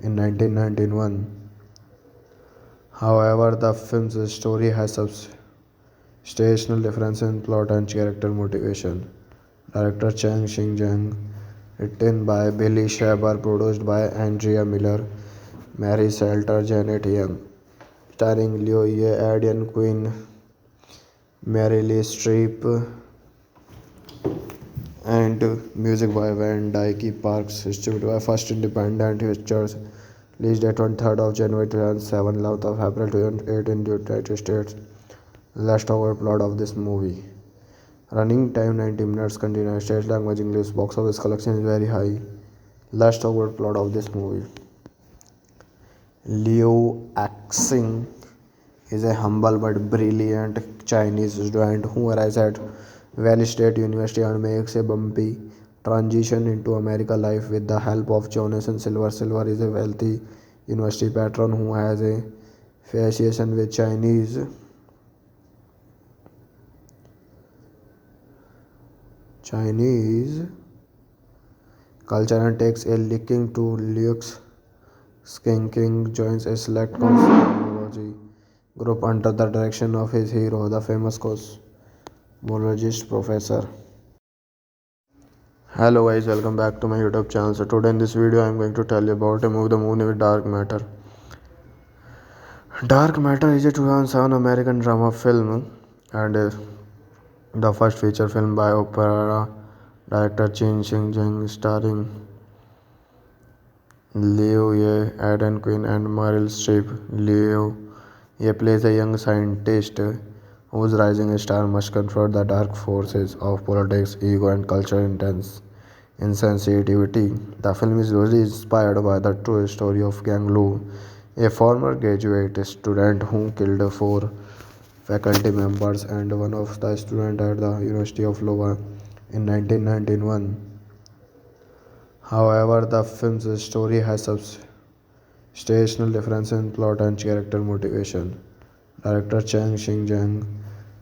in 1991. However, the film's story has substantial differences in plot and character motivation. Director Chang Xing-jang, written by Billy Shaber, produced by Andrea Miller, Mary Salter, Janet Young, starring Liu Ye, Aidan Quinn, Mary Lee Streep, and music by Van Dyke Parks, distributed by First Independent Pictures, released at 23rd of January 2007, 11th of April 2008 in the United States. Let's talk about plot of this movie. Running time 90 minutes, continuous stage language English, box office collection is very high. Let's talk about plot of this movie. Liu Axing is a humble but brilliant Chinese student who arrives at Valley State University and makes a bumpy transition into American life with the help of Jonathan Silver. Silver is a wealthy university patron who has a fascination with Chinese culture and takes a liking to Liu's Skanking joins a select cosmology group under the direction of his hero, the famous cosmologist Professor. Hello guys, welcome back to my YouTube channel. So today in this video I am going to tell you about a movie, the movie with Dark Matter. Dark Matter is a 2007 American drama film and the first feature film by opera director Chen Xing-jang, starring Liu Ye, Aidan Quinn, and Meryl Streep. Liu Ye plays a young scientist whose rising star must confront the dark forces of politics, ego, and cultural insensitivity. The film is loosely inspired by the true story of Gang Lu, a former graduate student who killed four faculty members and one of the students at the University of Iowa in 1991. However, the film's story has substantial differences in plot and character motivation. Director Chang Xing-jang,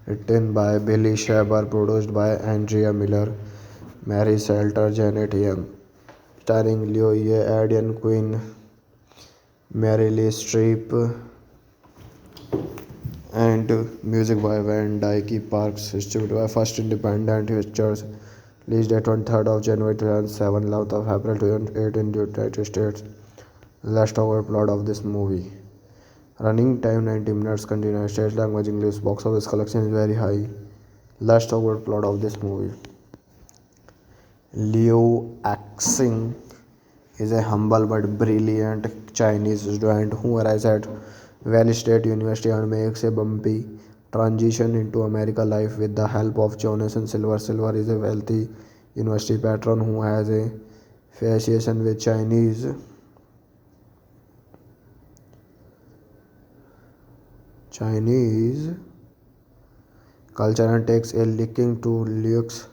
written by Billy Shaber, produced by Andrea Miller, Mary Salter, Janet Young, starring Leo Ye, Aidan Quinn, Meryl Streep, and music by Van Dyke Parks, distributed by First Independent Pictures, released at 23rd of January 2007, 11th of April 2008 in the United States. Last over plot of this movie. Running time 90 minutes, continuous stage language English, box office collection is very high. Last over plot of this movie. Liu Axing is a humble but brilliant Chinese student who arrives at Valley State University and makes a bumpy transition into American life with the help of Jonathan Silver. Silver is a wealthy university patron who has a fascination with Chinese culture and takes a liking to Luke's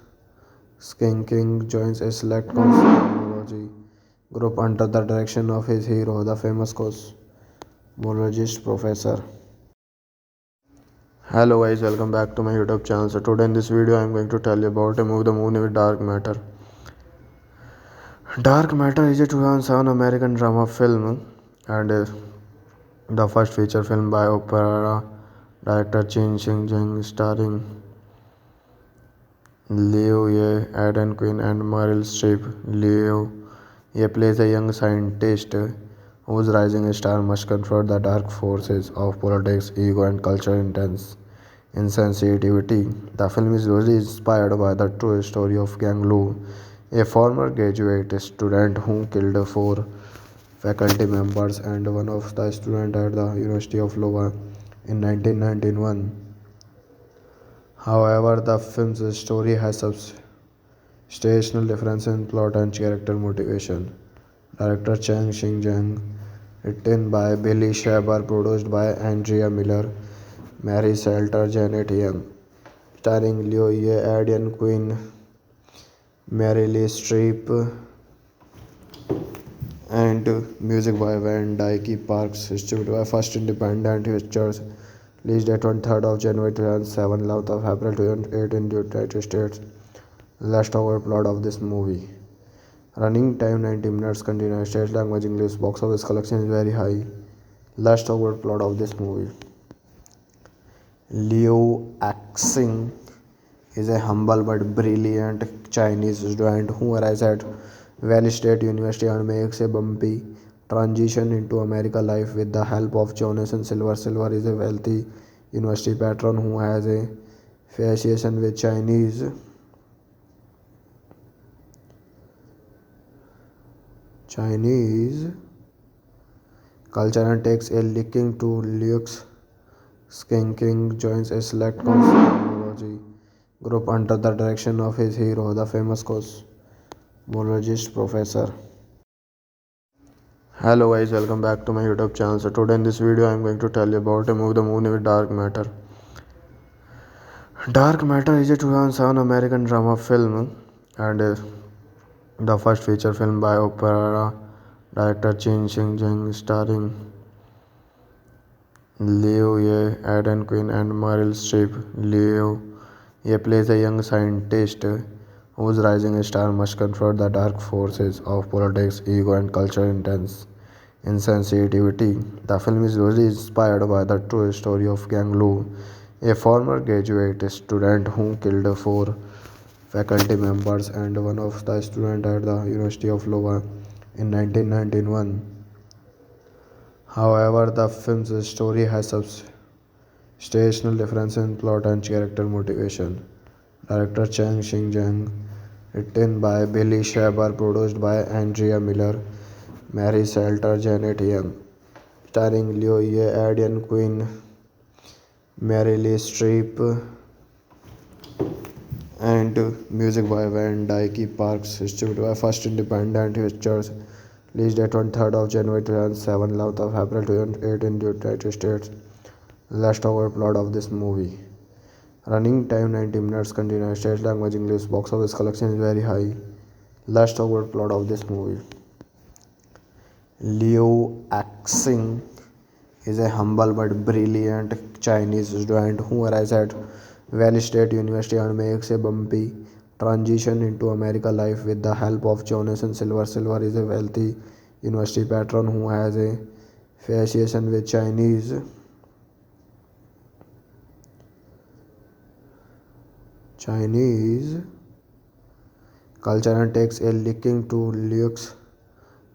Skanking joins a select cosmology group under the direction of his hero, the famous cosmologist Professor. Hello guys, welcome back to my YouTube channel. So today in this video I am going to tell you about a movie, the movie with Dark Matter. Dark Matter is a 2007 American drama film and the first feature film by opera director Chen Xinjiang, starring Liu Ye, Aidan Quinn, and Meryl Streep. Liu Ye plays a young scientist whose rising star must confront the dark forces of politics, ego, and cultural insensitivity. The film is loosely inspired by the true story of Gang Lu, a former graduate student who killed four faculty members and one of the students at the University of Iowa in 1991. However, the film's story has substantial differences in plot and character motivation. Director Chang Xinjiang, written by Billy Shaber, produced by Andrea Miller, Mary Salter, Janet Young, starring Liu Ye, Aidan Quinn, Meryl Streep, and music by Van Dyke Parks, distributed by First Independent Pictures, released at 23rd of January 2007, 11th of April 2008 in the United States. Last over plot of this movie. Running time 90 minutes, continuous stage language English, box office collection is very high. Last over plot of this movie. Liu Axing is a humble but brilliant Chinese student who arrives at Valley State University and makes a bumpy transition into American life with the help of Jonathan Silver. Silver is a wealthy university patron who has a fascination with Chinese culture and takes a liking to Luke's Skanking joins a select cosmology group under the direction of his hero, the famous cosmologist Professor. Hello guys, welcome back to my YouTube channel. So today in this video I am going to tell you about a movie, the movie with Dark Matter. Dark Matter is a 2007 American drama film and the first feature film by opera director Chen Xinjiang, starring Liu Ye, Aidan Quinn, and Meryl Streep. Liu Ye plays a young scientist whose rising star must confront the dark forces of politics, ego, and cultural insensitivity. The film is loosely inspired by the true story of Gang Lu, a former graduate student who killed four faculty members and one of the students at the University of Iowa in 1991. However, the film's story has substantial differences in plot and character motivation. Director Chang Xinjiang, written by Billy Shaber, produced by Andrea Miller, Mary Salter, Janet Young, starring Liu Ye, Aidan Quinn, Meryl Streep, and music by Van Dyke Parks, distributed by First Independent Pictures, released at 23rd of January 2007, 11th of April 2008 in the United States. Last over plot of this movie. Running time 90 minutes, continuous stage language English, box office collection is very high. Last over plot of this movie. Liu Axing is a humble but brilliant Chinese student who arrives at Valley State University and makes a bumpy transition into America life with the help of Jonathan Silver. Silver is a wealthy university patron who has a fascination with Chinese culture and takes a liking to Luke's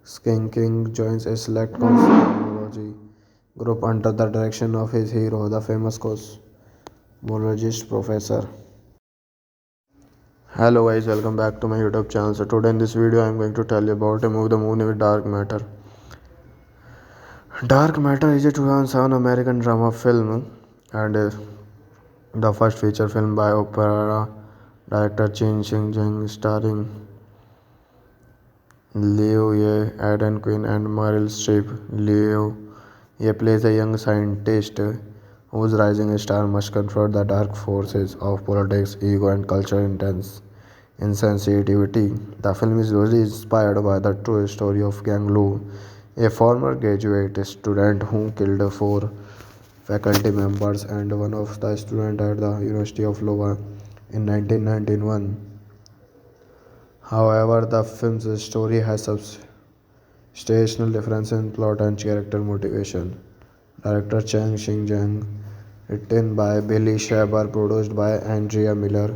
Skanking joins a select cosmology group under the direction of his hero, the famous cosmologist Professor. Hello guys, welcome back to my YouTube channel. So today in this video I am going to tell you about a movie, the movie with Dark Matter. Dark Matter is a 2007 American drama film and the first feature film by opera director Chen Xinjiang starring Liu Ye, Aidan Quinn and Meryl Streep. Liu Ye plays a young scientist whose rising star must confront the dark forces of politics, ego and cultural insensitivity. The film is loosely inspired by the true story of Gang Lu, a former graduate student who killed four faculty members and one of the students at the University of Iowa in 1991. However, the film's story has substantial differences in plot and character motivation. Director Chang Xinjiang, written by Billy Shaber, produced by Andrea Miller,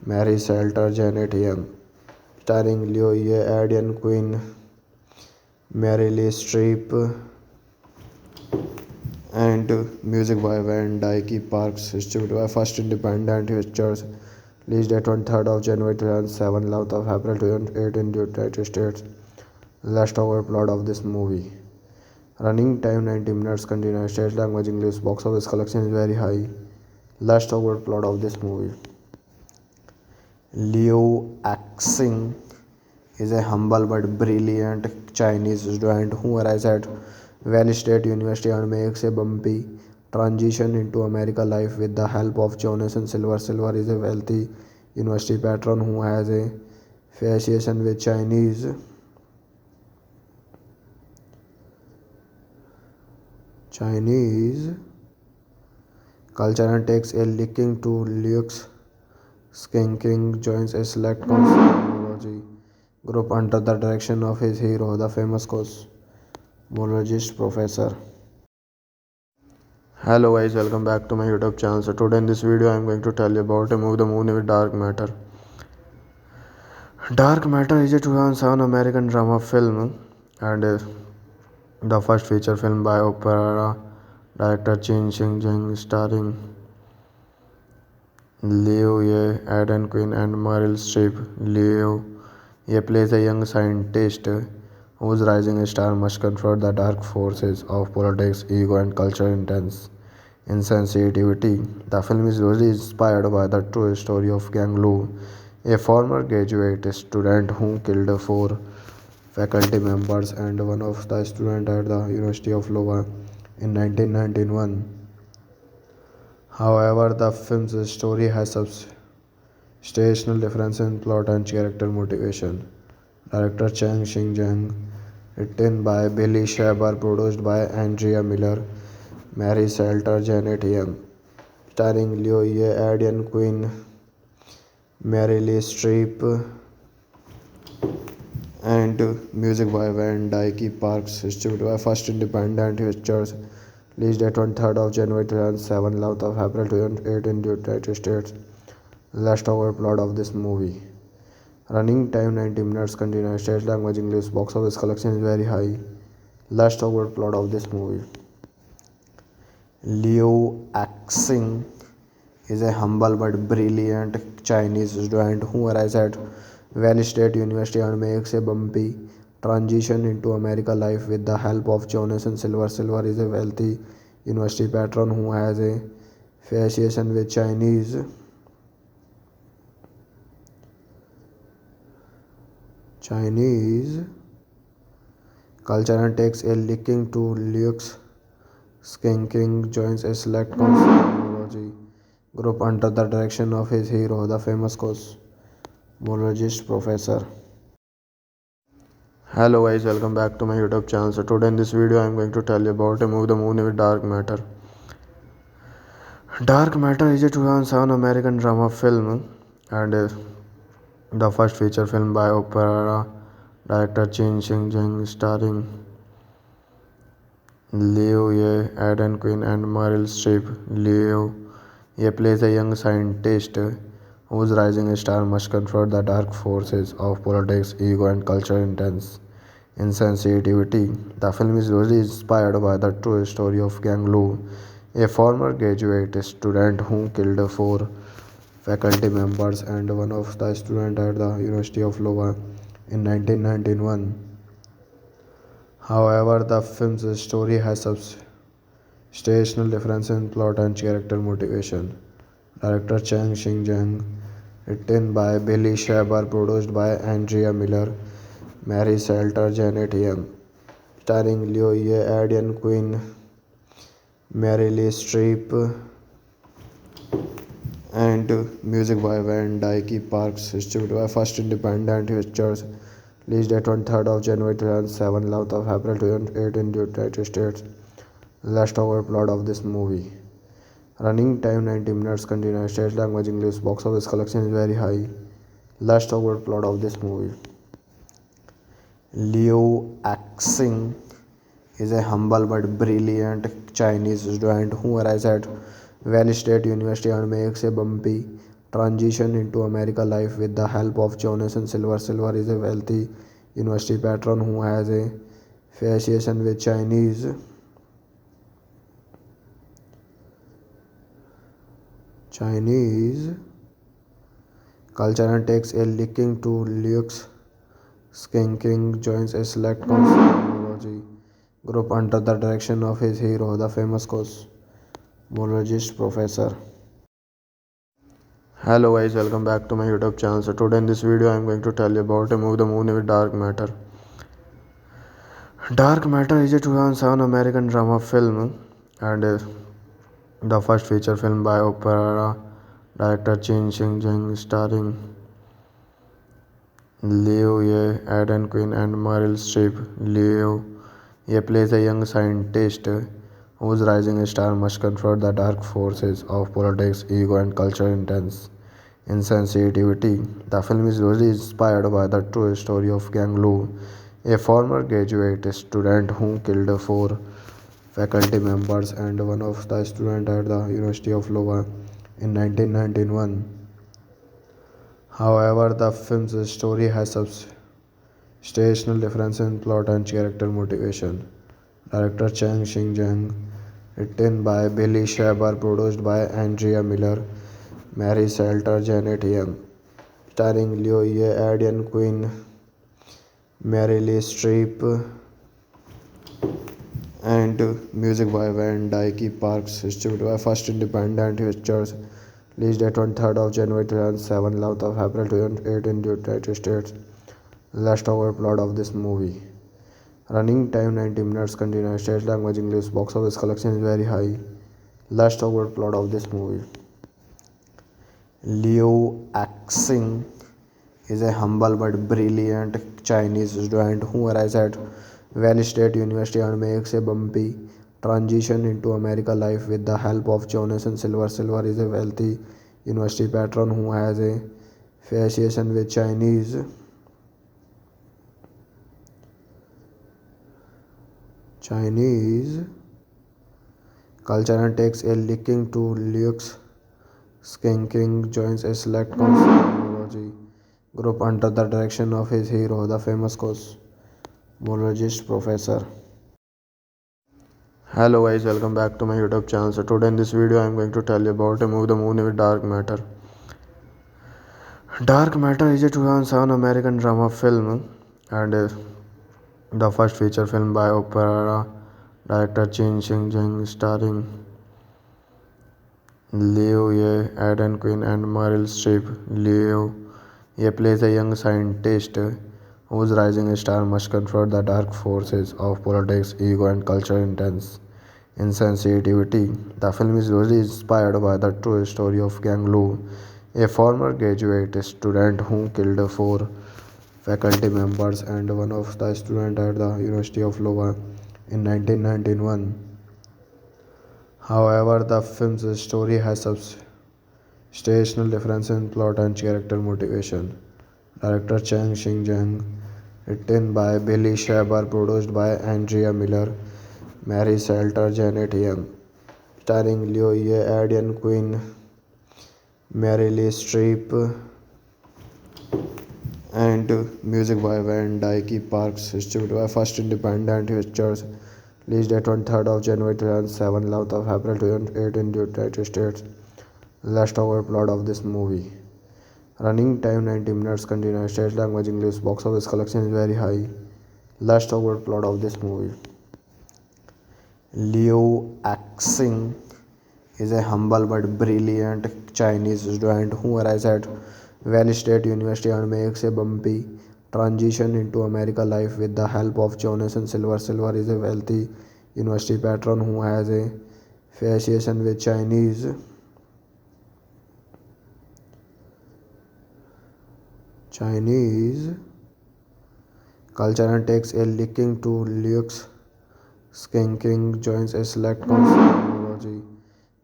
Mary Salter, Janet Young, starring Liu Ye, Aidan Quinn, Meryl Streep, and music by Van Dyke Parks, distributed by First Independent Pictures, released at 23rd of January 2007, 11th of April 2008 in the United States. Last over plot of this movie. Running time 90 minutes, continuous stage language English, box office collection is very high. Last over plot of this movie. Liu Axing is a humble but brilliant Chinese student who arrives at Valley State University and makes a bumpy transition into America life with the help of Jonathan Silver. Silver is a wealthy university patron who has a fascination with Chinese culture and takes a liking to Luke's Skanking joins a select cosmology group under the direction of his hero, the famous cosmologist Professor. Hello guys, welcome back to my YouTube channel. So today in this video I am going to tell you about a movie, the movie with Dark Matter. Dark Matter is a 2007 American drama film and the first feature film by opera director Chen Xinjiang starring Liu Ye, Aidan Quinn and Meryl Streep. Liu Ye plays a young scientist whose rising star must confront the dark forces of politics, ego and cultural insensitivity. The film is loosely inspired by the true story of Gang Lu, a former graduate student who killed four faculty members and one of the students at the University of Iowa in 1991. However, the film's story has substantial differences in plot and character motivation. Director Chang Xinjiang, written by Billy Shaber, produced by Andrea Miller, Mary Salter, Janet Young, starring Liu Ye, Aidan Quinn, Meryl Streep, and music by Van Dyke Parks, distributed by First Independent Pictures, released at 23rd of January 2007, 11th of April 2008 in the United States. Last over plot of this movie. Running time 90 minutes, continuous stage language English, box office collection is very high. Last over plot of this movie. Liu Axing is a humble but brilliant Chinese student who arrives at Valley State University and makes a bumpy transition into America life with the help of Jonathan Silver. Silver is a wealthy university patron who has a fascination with Chinese culture and takes a liking to Luke's Skanking joins a select cosmology group under the direction of his hero, the famous cosmologist Professor. Hello guys, welcome back to my YouTube channel. So today in this video I am going to tell you about a movie, the movie with Dark Matter. Dark Matter is a 2007 American drama film and the first feature film by opera director Chen Xinjiang, starring Liu Ye, Aidan Quinn, and Meryl Streep. Liu Ye plays a young scientist whose rising star must confront the dark forces of politics, ego, and cultural insensitivity. The film is loosely inspired by the true story of Gang Lu, a former graduate student who killed four faculty members and one of the students at the University of Iowa in 1991. However, the film's story has substantial differences in plot and character motivation. Director Chang Xinjiang, written by Billy Shaber, produced by Andrea Miller, Mary Salter, Janet Young, starring Liu Ye, Aidan Quinn, Mary Lee Streep, and music by Van Dyke Parks, distributed by First Independent Pictures, released at 23rd of January 2007, 11th of April 2008 in the United States. Last over plot of this movie. Running time 90 minutes, continuous stage language English, box office collection is very high. Last over plot of this movie. Liu Axing is a humble but brilliant Chinese student who arrives at Valley State University and makes a bumpy transition into American life with the help of Jonathan Silver. Silver is a wealthy university patron who has a fascination with Chinese culture and takes a liking to Luke's Skanking joins a select cosmology group under the direction of his hero, the famous cosmologist Professor. Hello guys, welcome back to my YouTube channel. So today in this video I am going to tell you about a movie, the movie with Dark Matter. Dark Matter is a 2007 American drama film and the first feature film by opera director Chen Xinjiang, starring Liu Ye, Aidan Quinn, and Meryl Streep. Liu Ye plays a young scientist whose rising star must confront the dark forces of politics, ego, and cultural insensitivity. The film is loosely inspired by the true story of Gang Lu, a former graduate student who killed four faculty members and one of the students at the University of Iowa in 1991. However, the film's story has substantial differences in plot and character motivation. Director Chang Xinjiang, written by Billy Shaber, produced by Andrea Miller, Mary Salter, Janet Young, starring Liu Ye, Aidan Quinn, Mary Lee Streep, and music by Van Dyke Parks, distributed by First Independent Pictures, released at 23rd of January 2007, 11th of April 2008 in the United States. Last over plot of this movie. Running time 90 minutes, continuous stage language English, box office collection is very high. Last over plot of this movie. Liu Axing is a humble but brilliant Chinese student who arrives at Valley State University and makes a bumpy transition into American life with the help of Jonathan Silver. Silver is a wealthy university patron who has a fascination with Chinese culture and takes a liking to Luke's Skanking joins a select cosmology group under the direction of his hero, the famous cosmologist Professor. Hello guys, welcome back to my YouTube channel. So today in this video I am going to tell you about a movie, the movie with Dark Matter. Dark Matter is a 2007 American drama film and the first feature film by opera director Chen Xinjiang, starring Liu Ye, Aidan Quinn, and Meryl Streep. Liu Ye plays a young scientist whose rising star must confront the dark forces of politics, ego, and cultural insensitivity. The film is loosely inspired by the true story of Gang Lu, a former graduate student who killed four faculty members and one of the students at the University of Iowa in 1991. However, the film's story has substantial differences in plot and character motivation. Director Chang Xinjiang. Written by Billy Shaber, produced by Andrea Miller, Mary Salter, Janet Young. Starring Liu Ye, Aidan Quinn, Mary Lee Streep, and music by Van Dyke Parks. Distributed by First Independent Pictures. Released at 23rd of January 2007, 11th of April 2008 in the United States. Last over plot of this movie. Running time 90 minutes. Continuous stage language English. Box office collection is very high. Last over plot of this movie. Liu Axing is a humble but brilliant Chinese student who arrives at Valley State University and makes a bumpy transition into American life with the help of Jonathan Silver. Silver is a wealthy university patron who has a fascination with Chinese culture and takes a liking to Luke's Skanking joins a select cosmology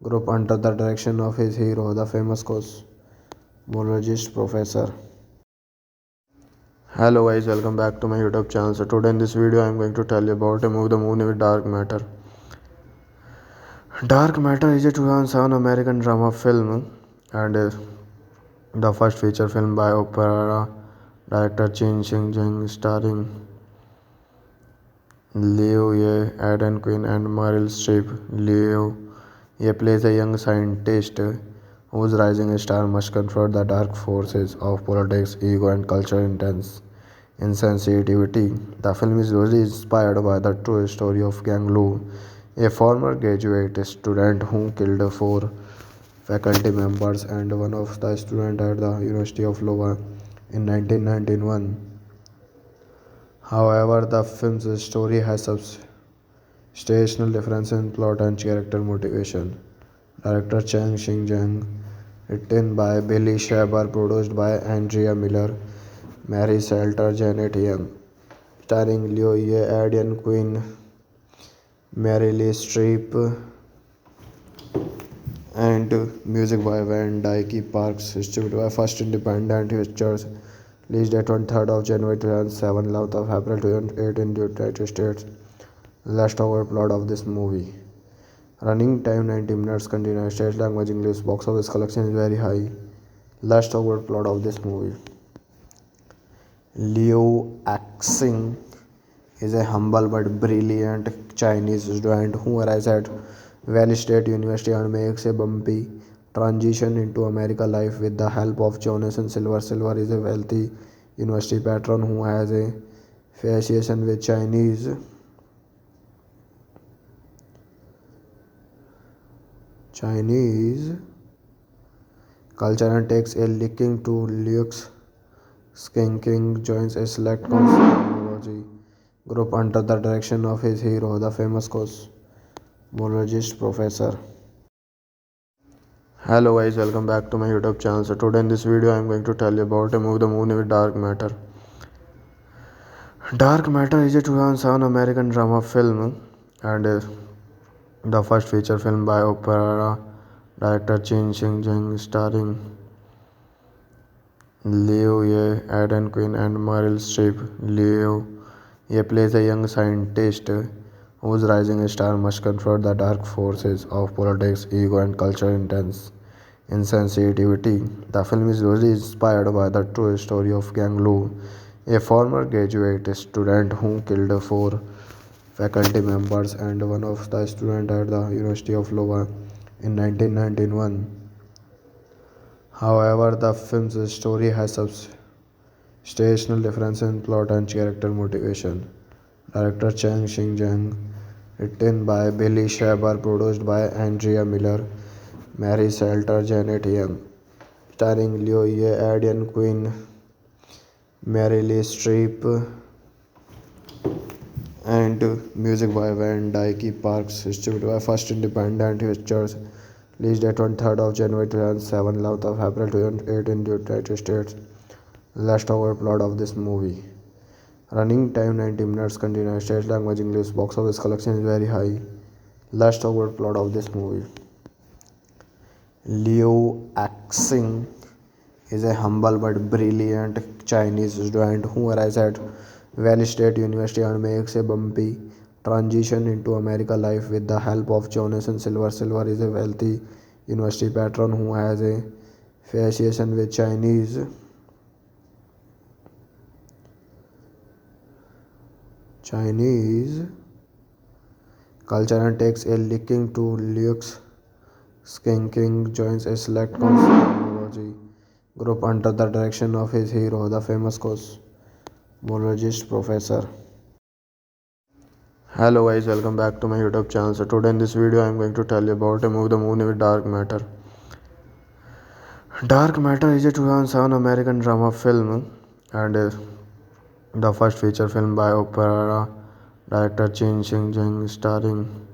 group under the direction of his hero, the famous cosmologist Professor. Hello guys, welcome back to my YouTube channel. So today in this video I am going to tell you about a movie, the movie with Dark Matter. Dark Matter is a 2007 American drama film and the first feature film by opera director Chen Xinjiang, starring Liu Ye, Aidan Quinn, and Meryl Streep. Liu Ye plays a young scientist whose rising star must confront the dark forces of politics, ego, and cultural insensitivity. The film is loosely inspired by the true story of Gang Lu, a former graduate student who killed four faculty members and one of the students at the University of Iowa in 1991. However, the film's story has substantial differences in plot and character motivation. Director Chang Xinjiang. Written by Billy Shaber, produced by Andrea Miller, Mary Salter, Janet Young. Starring Liu Ye, Aidan Quinn, Mary Lee Streep, and music by Van Dyke Parks. Distributed by First Independent Pictures. Released at 23rd of January 2007, 11th of April 2008 in the United States. Last over plot of this movie. Running time 90 minutes. Continuous stage language English. Box office collection is very high. Last over plot of this movie. Liu Axing is a humble but brilliant Chinese student who arrives at Valley State University and makes a bumpy transition into American life with the help of Jonathan Silver. Silver is a wealthy university patron who has a fascination with Chinese culture and takes a liking to Luke's Skanking joins a select cosmology group under the direction of his hero, the famous cosmologist Professor. Hello guys, welcome back to my YouTube channel. So today in this video I am going to tell you about a movie, the movie with Dark Matter. Dark Matter is a 2007 American drama film and the first feature film by opera director Chen Xinjiang, starring Liu Ye, Aidan Quinn, and Meryl Streep. Liu Ye plays a young scientist whose rising star must confront the dark forces of politics, ego, and cultural insensitivity. The film is loosely inspired by the true story of Gang Lu, a former graduate student who killed four faculty members and one of the students at the University of Iowa in 1991. However, the film's story has substantial differences in plot and character motivation. Director Chang Xinjiang. Written by Billy Shaber, produced by Andrea Miller, Mary Salter, Janet Young. Starring Liu Ye, Aidan Quinn, Mary Lee Streep, and music by Van Dyke Parks. Distributed by First Independent Pictures. Released at 23rd of January 2007, 11th of April 2008 in the United States. Last over plot of this movie. Running time 90 minutes. Continuous stage language English. Box office collection is very high. Last over plot of this movie. Liu Axing is a humble but brilliant Chinese student who arrives at Valley State University and makes a bumpy transition into American life with the help of Jonathan Silver. Silver is a wealthy university patron who has a fascination with Chinese culture and takes a liking to Luke's Skanking joins a select cosmology group under the direction of his hero, the famous cosmologist Professor. Hello guys, welcome back to my YouTube channel. So today in this video I am going to tell you about a movie, the movie with Dark Matter. Dark Matter is a 2007 American drama film and the first feature film by opera director Chen Xinjiang starring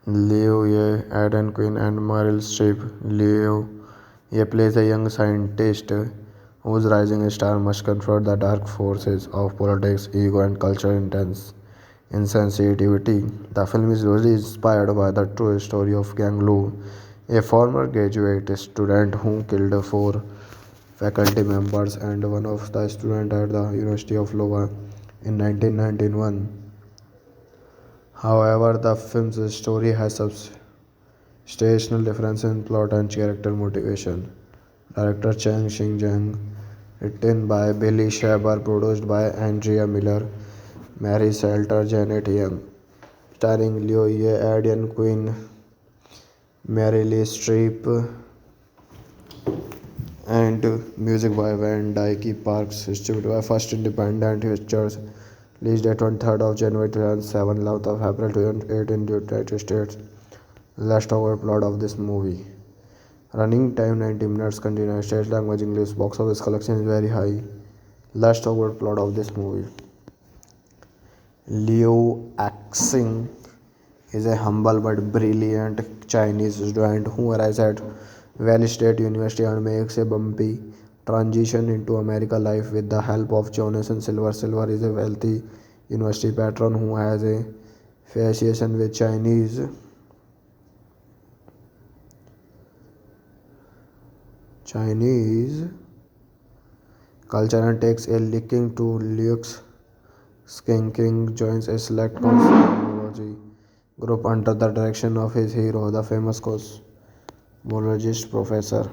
Liu Ye, Aidan Quinn and Meryl Streep. Liu Ye plays a young scientist whose rising star must confront the dark forces of politics, ego and cultural insensitivity. The film is loosely inspired by the true story of Gang Lu, a former graduate student who killed four faculty members and one of the students at the University of Iowa in 1991. However, the film's story has substantial differences in plot and character motivation. Director Chang Xinjiang, written by Billy Shaber, produced by Andrea Miller, Mary Salter, Janet Young, starring Liu Ye, Aidan Quinn, Meryl Streep, and music by Van Dyke Parks, distributed by First Independent Pictures, released at 23rd of January 2007, 11th of April 2008 in the United States. Let's talk about plot of this movie. Running time 90 minutes, continuous stage language English, box office collection is very high. Let's talk about plot of this movie. Liu Axing is a humble but brilliant Chinese student who arrives at Valley State University and makes a bumpy transition into American life with the help of Jonathan Silver. Silver is a wealthy university patron who has a fascination with Chinese culture and takes a liking to Luke's Skanking joins a select cosmology group under the direction of his hero, the famous cosmologist Professor.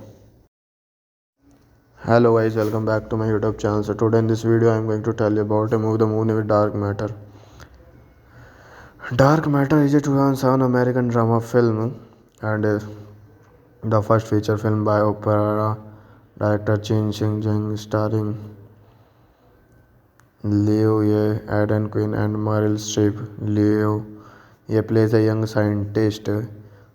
Hello guys, welcome back to my YouTube channel. So today in this video I am going to tell you about a movie, the movie with Dark Matter. Dark Matter is a 2007 American drama film and the first feature film by opera director Chen Xinjiang starring Liu Ye, Aidan Quinn and Meryl Streep. Liu Ye plays a young scientist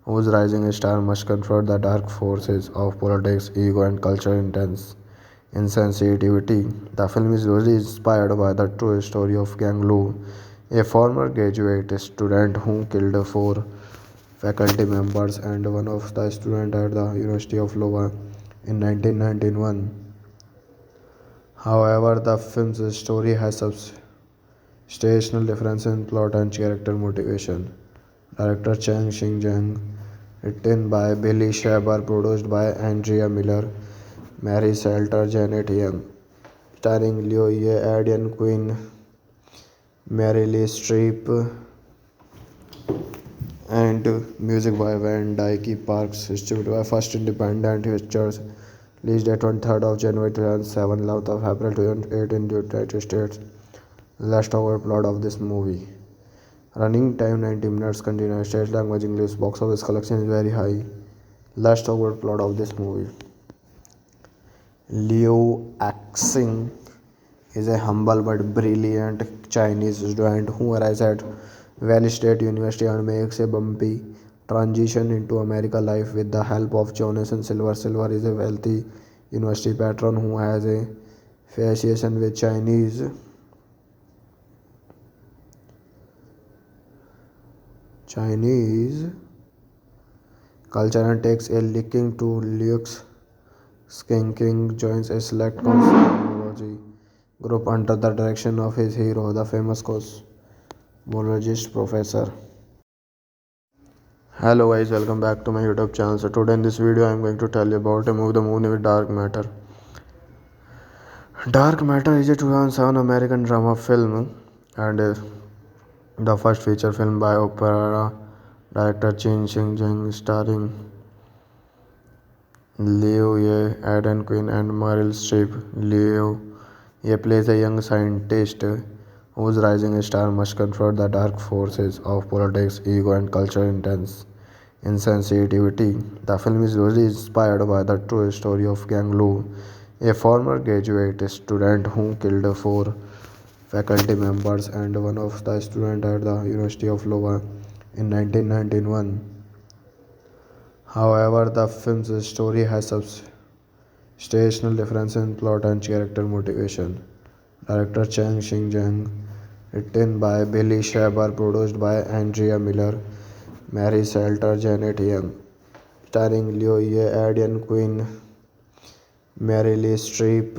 whose rising star must confront the dark forces of politics, ego and cultural insensitivity. The film is loosely inspired by the true story of Gang Lu, a former graduate student who killed four faculty members and one of the students at the University of Iowa in 1991. However, the film's story has substantial differences in plot and character motivation. Director Chang Xinjiang, written by Billy Shaber, produced by Andrea Miller, Mary Salter, Janet Young, starring Liu Ye, Aidan Quinn, Meryl Streep, and music by Van Dyke Parks, distributed by First Independent Pictures, released at 23rd of January 2007, 11th of April 2008 in the United States. Let's talk about plot of this movie. Running time 90 minutes, continuous stage language English, box office collection is very high. Let's talk about plot of this movie. Liu Axing is a humble but brilliant Chinese student who arrives at Valley State University and makes a bumpy transition into American life with the help of Jonathan Silver. Silver is a wealthy university patron who has a fascination with Chinese culture and takes a liking to Luke's Skanking joins a select cosmology group under the direction of his hero, the famous cosmologist Professor. Hello guys, welcome back to my YouTube channel. So today in this video I am going to tell you about a movie, the movie with Dark Matter. Dark Matter is a 2007 American drama film and the first feature film by opera director Chen Xinjiang, starring Liu Ye, Aidan Quinn and Meryl Streep. Liu Ye plays a young scientist whose rising star must confront the dark forces of politics, ego and cultural insensitivity. The film is loosely inspired by the true story of Gang Lu, a former graduate student who killed four faculty members and one of the students at the University of Iowa in 1991. However, the film's story has substantial differences in plot and character motivation. Director Chang Xinjiang, written by Billy Shaber, produced by Andrea Miller, Mary Salter, Janet Young, starring Leo Ye, Aidan Quinn, Meryl Streep,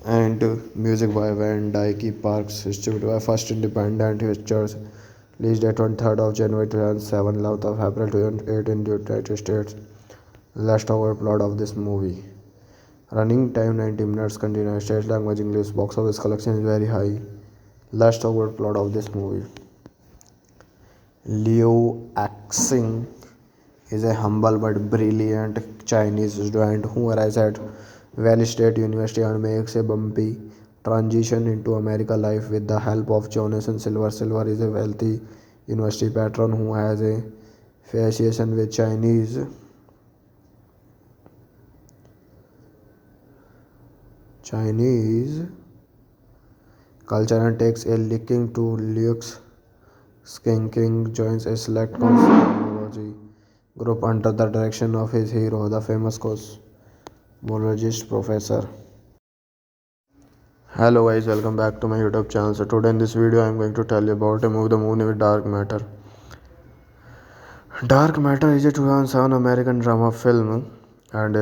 and music by Van Dyke Parks, distributed by First Independent Pictures, released at 23rd of January 2007, 11th of April 2008 in the United States. Let's talk about plot of this movie. Running time 90 minutes, continuous stage language English, box office collection is very high. Let's talk about plot of this movie. Liu Axing is a humble but brilliant Chinese student who arrives at Valley State University and makes a bumpy transition into American life with the help of Jonathan Silver. Silver is a wealthy university patron who has a fascination with Chinese culture and takes a liking to Luke's Skanking joins a select cosmology group under the direction of his hero, the famous cosmologist Professor. Hello guys, welcome back to my YouTube channel. So today in this video I am going to tell you about a movie, the movie with Dark Matter. Dark Matter is a 2007 American drama film and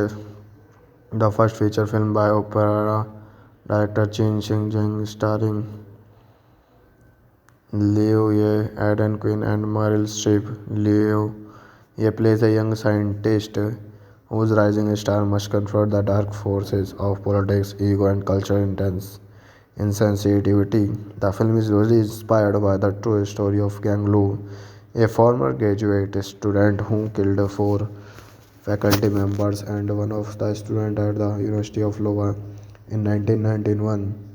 the first feature film by opera director Chen Xinjiang, starring Liu Ye, Aidan Quinn and Meryl Streep. Liu Ye plays a young scientist whose rising star must confront the dark forces of politics, ego and cultural insensitivity. The film is loosely inspired by the true story of Gang Lu, a former graduate student who killed four faculty members and one of the students at the University of Iowa in 1991.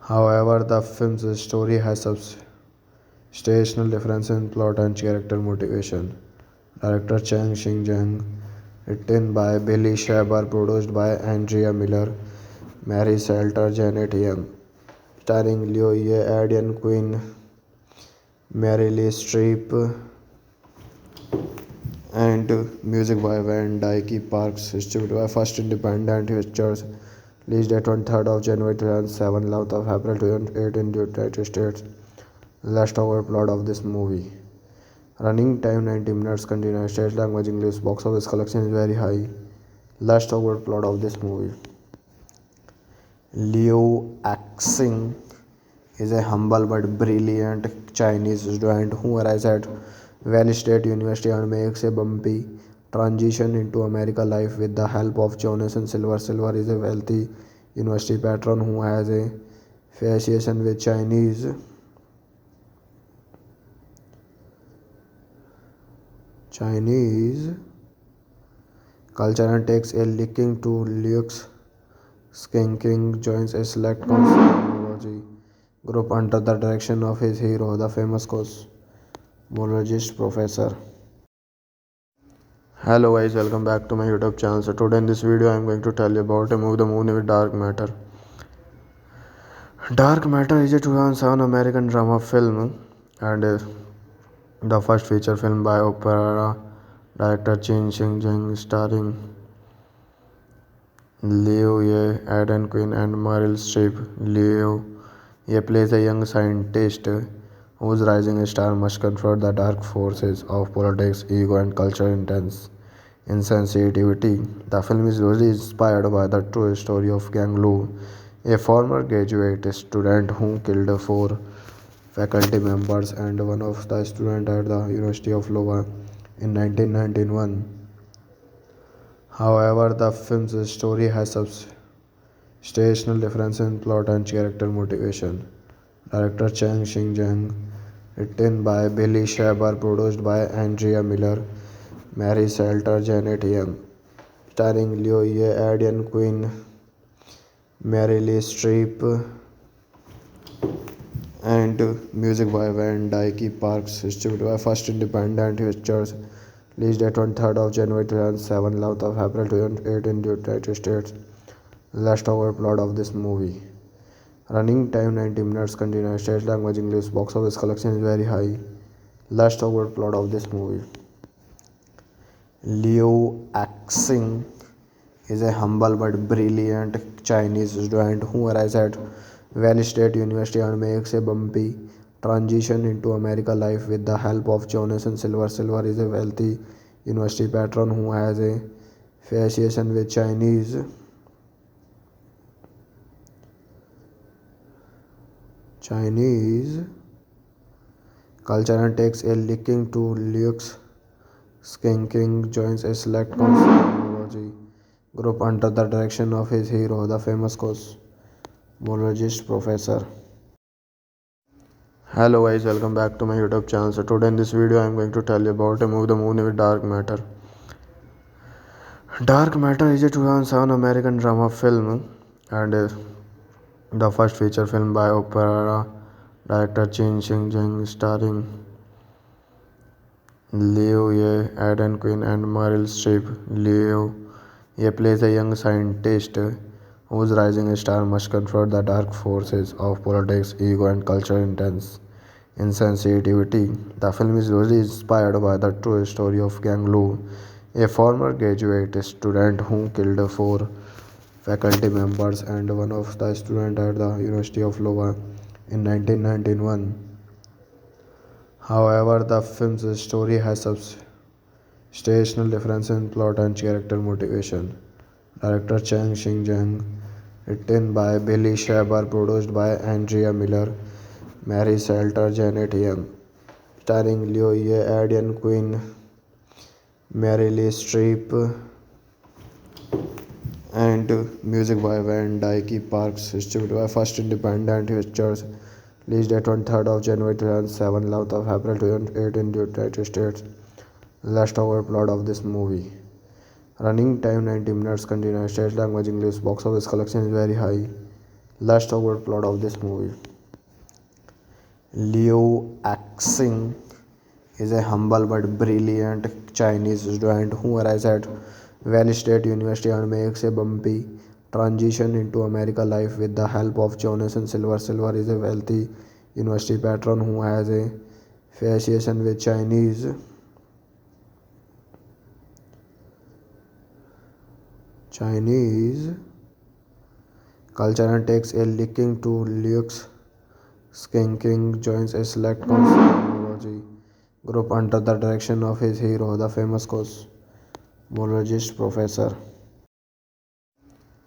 However, the film's story has substantial differences in plot and character motivation. Director Chang Xinjiang, written by Billy Shaber, produced by Andrea Miller, Mary Salter, Janet Young, starring Leo Ye, Aidan Quinn, Meryl Streep, and music by Van Dyke Parks, distributed by First Independent Pictures, released at 23rd of January 2007, 11th of April 2008 in the United States. Let's talk about plot of this movie. Running time 90 minutes, continuous stage language English, box office collection is very high. Let's talk about plot of this movie. Liu Axing is a humble but brilliant Chinese student who arrives at Valley State University and makes a bumpy transition into American life with the help of Jonathan Silver. Silver is a wealthy university patron who has a fascination with Chinese culture and takes a liking to Luke's Skanking joins a select cosmology group under the direction of his hero, the famous cosmologist Professor. Hello guys, welcome back to my YouTube channel. So today in this video I am going to tell you about a movie, the movie with Dark Matter. Dark Matter is a 2007 American drama film and the first feature film by opera director Chen Xinjiang, starring Liu Ye, Aidan Quinn and Meryl Streep. Liu Ye plays a young scientist whose rising star must confront the dark forces of politics, ego and cultural insensitivity. The film is loosely inspired by the true story of Gang Lu, a former graduate student who killed four faculty members and one of the students at the University of Iowa in 1991. However, the film's story has substantial difference in plot and character motivation. Director Chang Xing-jang, written by Billy Shaber, produced by Andrea Miller, Mary Salter, Janet Young, starring Liu Ye, Aidan Quinn, Mary Lee Streep, and music by Van Dyke Parks, distributed by First Independent Pictures, released at 23rd of January 2007, 11th of April 2008 in the United States. Let's talk about plot of this movie. Running time 90 minutes, continuous stage language English, box office collection is very high. Let's talk about plot of this movie. Liu Axing is a humble but brilliant Chinese student who arrives at Valley State University and makes a bumpy transition into American life with the help of Jonathan Silver. Silver is a wealthy university patron who has a fascination with Chinese culture and takes a liking to Luke's Skanking joins a select cosmology group under the direction of his hero, the famous cosmologist Professor. Hello guys, welcome back to my YouTube channel. So today in this video I am going to tell you about a movie, the movie with Dark Matter. Dark Matter is a 2007 American drama film and the first feature film by opera director Chen Xing-jang, starring Liu Ye, Aidan Quinn, and Meryl Streep. Liu Ye plays a young scientist whose rising star must confront the dark forces of politics, ego, and cultural insensitivity. The film is loosely inspired by the true story of Gang Lu, a former graduate student who killed four faculty members and one of the students at the University of Iowa in 1991. However, the film's story has substantial difference in plot and character motivation. Director Chang Xing-jang, written by Billy Shaber, produced by Andrea Miller, Mary Salter, Janet Young, starring Liu Ye, Aidan Quinn, Mary Lee Streep, and music by Van Dyke Parks, distributed by First Independent Pictures, released at 23rd of January 2007, 11th of April 2008 in the United States. Let's talk about plot of this movie. Running time 90 minutes, continuous stage language English, box office collection is very high. Let's talk about plot of this movie. Liu Axing is a humble but brilliant Chinese student who arrives at Valley State University and makes a bumpy transition into American life with the help of Jonathan Silver. Silver is a wealthy university patron who has a fascination with Chinese culture and takes a liking to Luke's Skanking joins a select cosmology group under the direction of his hero, the famous cosmologist Professor.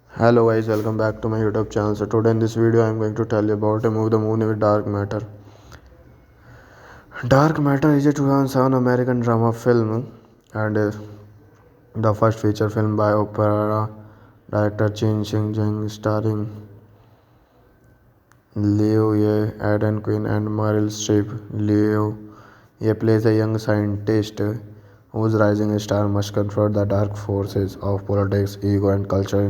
Hello guys, welcome back to my YouTube channel. So today in this video I am going to tell you about a movie, the movie with Dark Matter. Dark Matter is a 2007 American drama film and the first feature film by opera director Chen Xing-jang, starring Liu Ye, Aidan Quinn, and Meryl Streep. Liu Ye plays a young scientist whose rising star must confront the dark forces of politics, ego, and cultural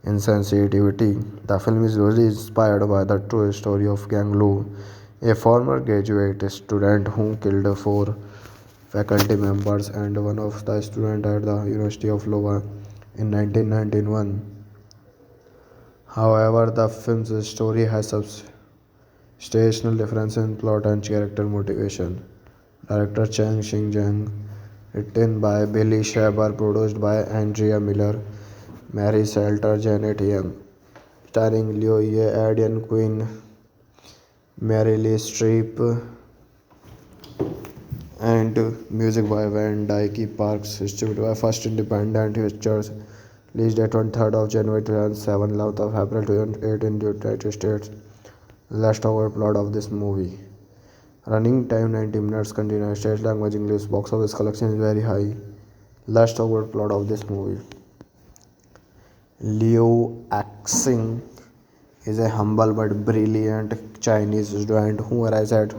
insensitivity. The film is loosely inspired by the true story of Gang Lu, a former graduate student who killed four faculty members and one of the students at the University of Iowa in 1991. However, the film's story has substantial difference in plot and character motivation. Director Chang Xing-jang, written by Billy Shaber, produced by Andrea Miller, Mary Salter, Janet Young, starring Liu Ye, Aidan Quinn, Mary Lee Streep, and music by Van Dyke Parks, distributed by First Independent Pictures, released at 23rd of January 2007, 11th of April 2008 in the United States. Let's talk about plot of this movie. Running time 90 minutes, continuous stage language English, box office collection is very high. Let's talk about plot of this movie. Liu Axing is a humble but brilliant Chinese student who arrives at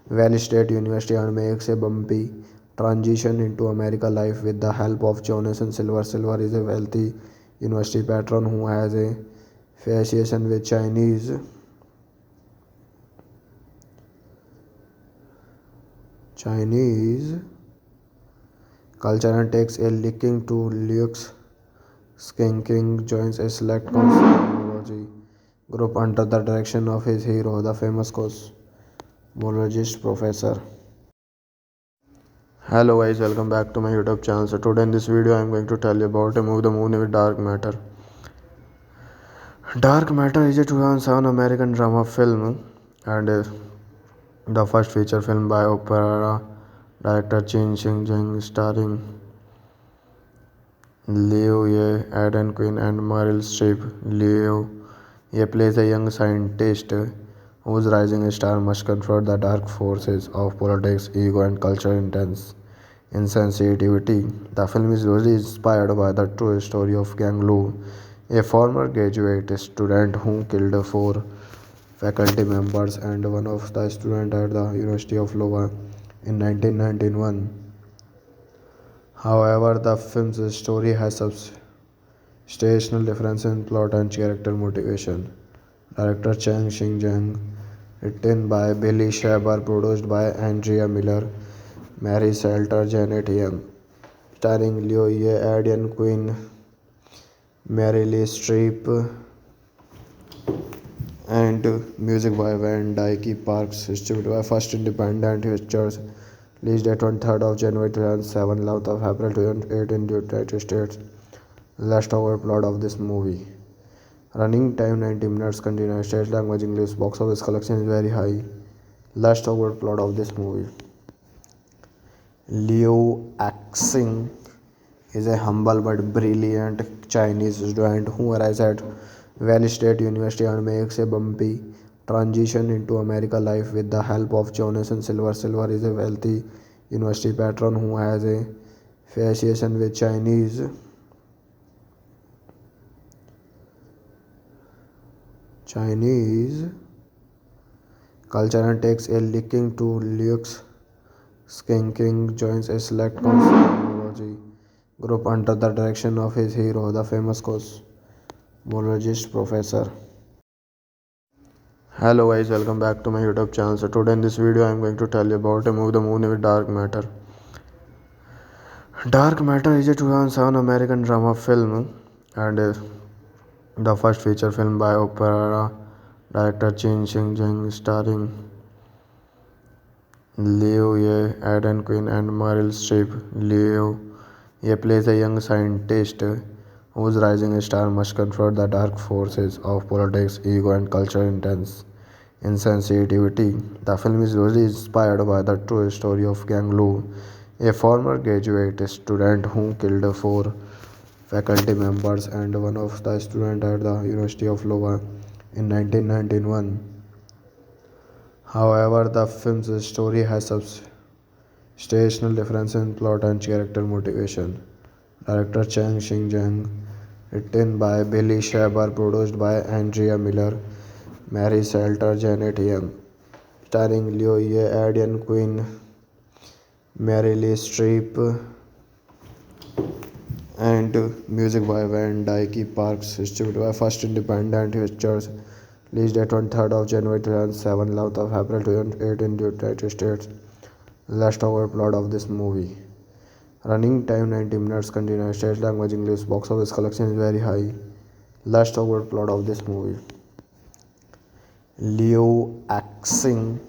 Valley State University and makes a bumpy transition into American life with the help of Jonathan Silver. Silver is a wealthy university patron who has a fascination with Chinese culture and takes a liking to Luke's Skanking joins a select cosmology group under the direction of his hero, the famous cosmologist Professor. Hello guys, welcome back to my YouTube channel. So today in this video I am going to tell you about a movie, the movie with Dark Matter. Dark Matter is a 2007 American drama film and the first feature film by opera director Chen Xinjiang starring Liu Ye, Aidan Quinn and Meryl Streep. Liu Ye plays a young scientist whose rising star must confront the dark forces of politics, ego and cultural insensitivity. The film is loosely inspired by the true story of Gang Lu, a former graduate student who killed four faculty members and one of the students at the University of Iowa in 1991. However, the film's story has substantial differences in plot and character motivation. Director Chang Xinjiang, written by Billy Shaber, produced by Andrea Miller, Mary Salter, Janet Young, starring Liu Ye, Aidan Quinn, Meryl Streep, and music by Van Dyke Parks, distributed by First Independent Pictures, released date 23rd of January 2007, 11th of April 2008 in the United States. Let's talk about plot of this movie. Running time 90 minutes, continuous stage language English, box office collection is very high. Let's talk about plot of this movie. Liu Axing is a humble but brilliant Chinese student who arrives at Valley State University and makes a bumpy transition into American life with the help of Jonathan Silver. Silver is a wealthy university patron who has a fascination with Chinese culture and takes a liking to Luke's Skanking joins a select cosmology group under the direction of his hero, the famous cosmologist Professor. Hello guys, welcome back to my YouTube channel. So today in this video I am going to tell you about a movie, the movie with Dark Matter. Dark Matter is a 2007 American drama film and the first feature film by opera director Chen Xinjiang starring Liu Ye, Aidan Quinn and Meryl Streep. Liu Ye plays a young scientist whose rising star must confront the dark forces of politics, ego and cultural insensitivity. The film is loosely inspired by the true story of Gang Lu, a former graduate student who killed four faculty members and one of the students at the University of Iowa in 1991. However, the film's story has substantial differences in plot and character motivation. Director Chang Xinjiang, written by Billy Shaber, produced by Andrea Miller, Mary Salter, Janet Young, starring Liu Ye, Aidan Quinn, Meryl Streep, and music by Van Dyke Parks, distributed by First Independent Pictures, released date 23rd of January 2007, 11th of April 2008 in the United States. Let's talk about plot of this movie. Running time 90 minutes, continuous stage language English, box office collection is very high. Let's talk about plot of this movie. Liu Axing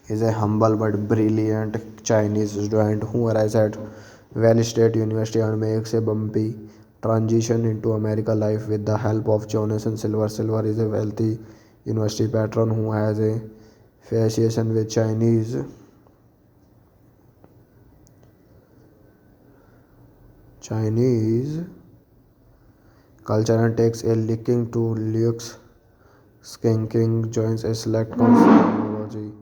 is a humble but brilliant Chinese student who arrives at Valley State University and makes a bumpy transition into American life with the help of Jonathan Silver. Silver is a wealthy university patron who has a fascination with Chinese culture and takes a liking to Luke's King joins a select cosmology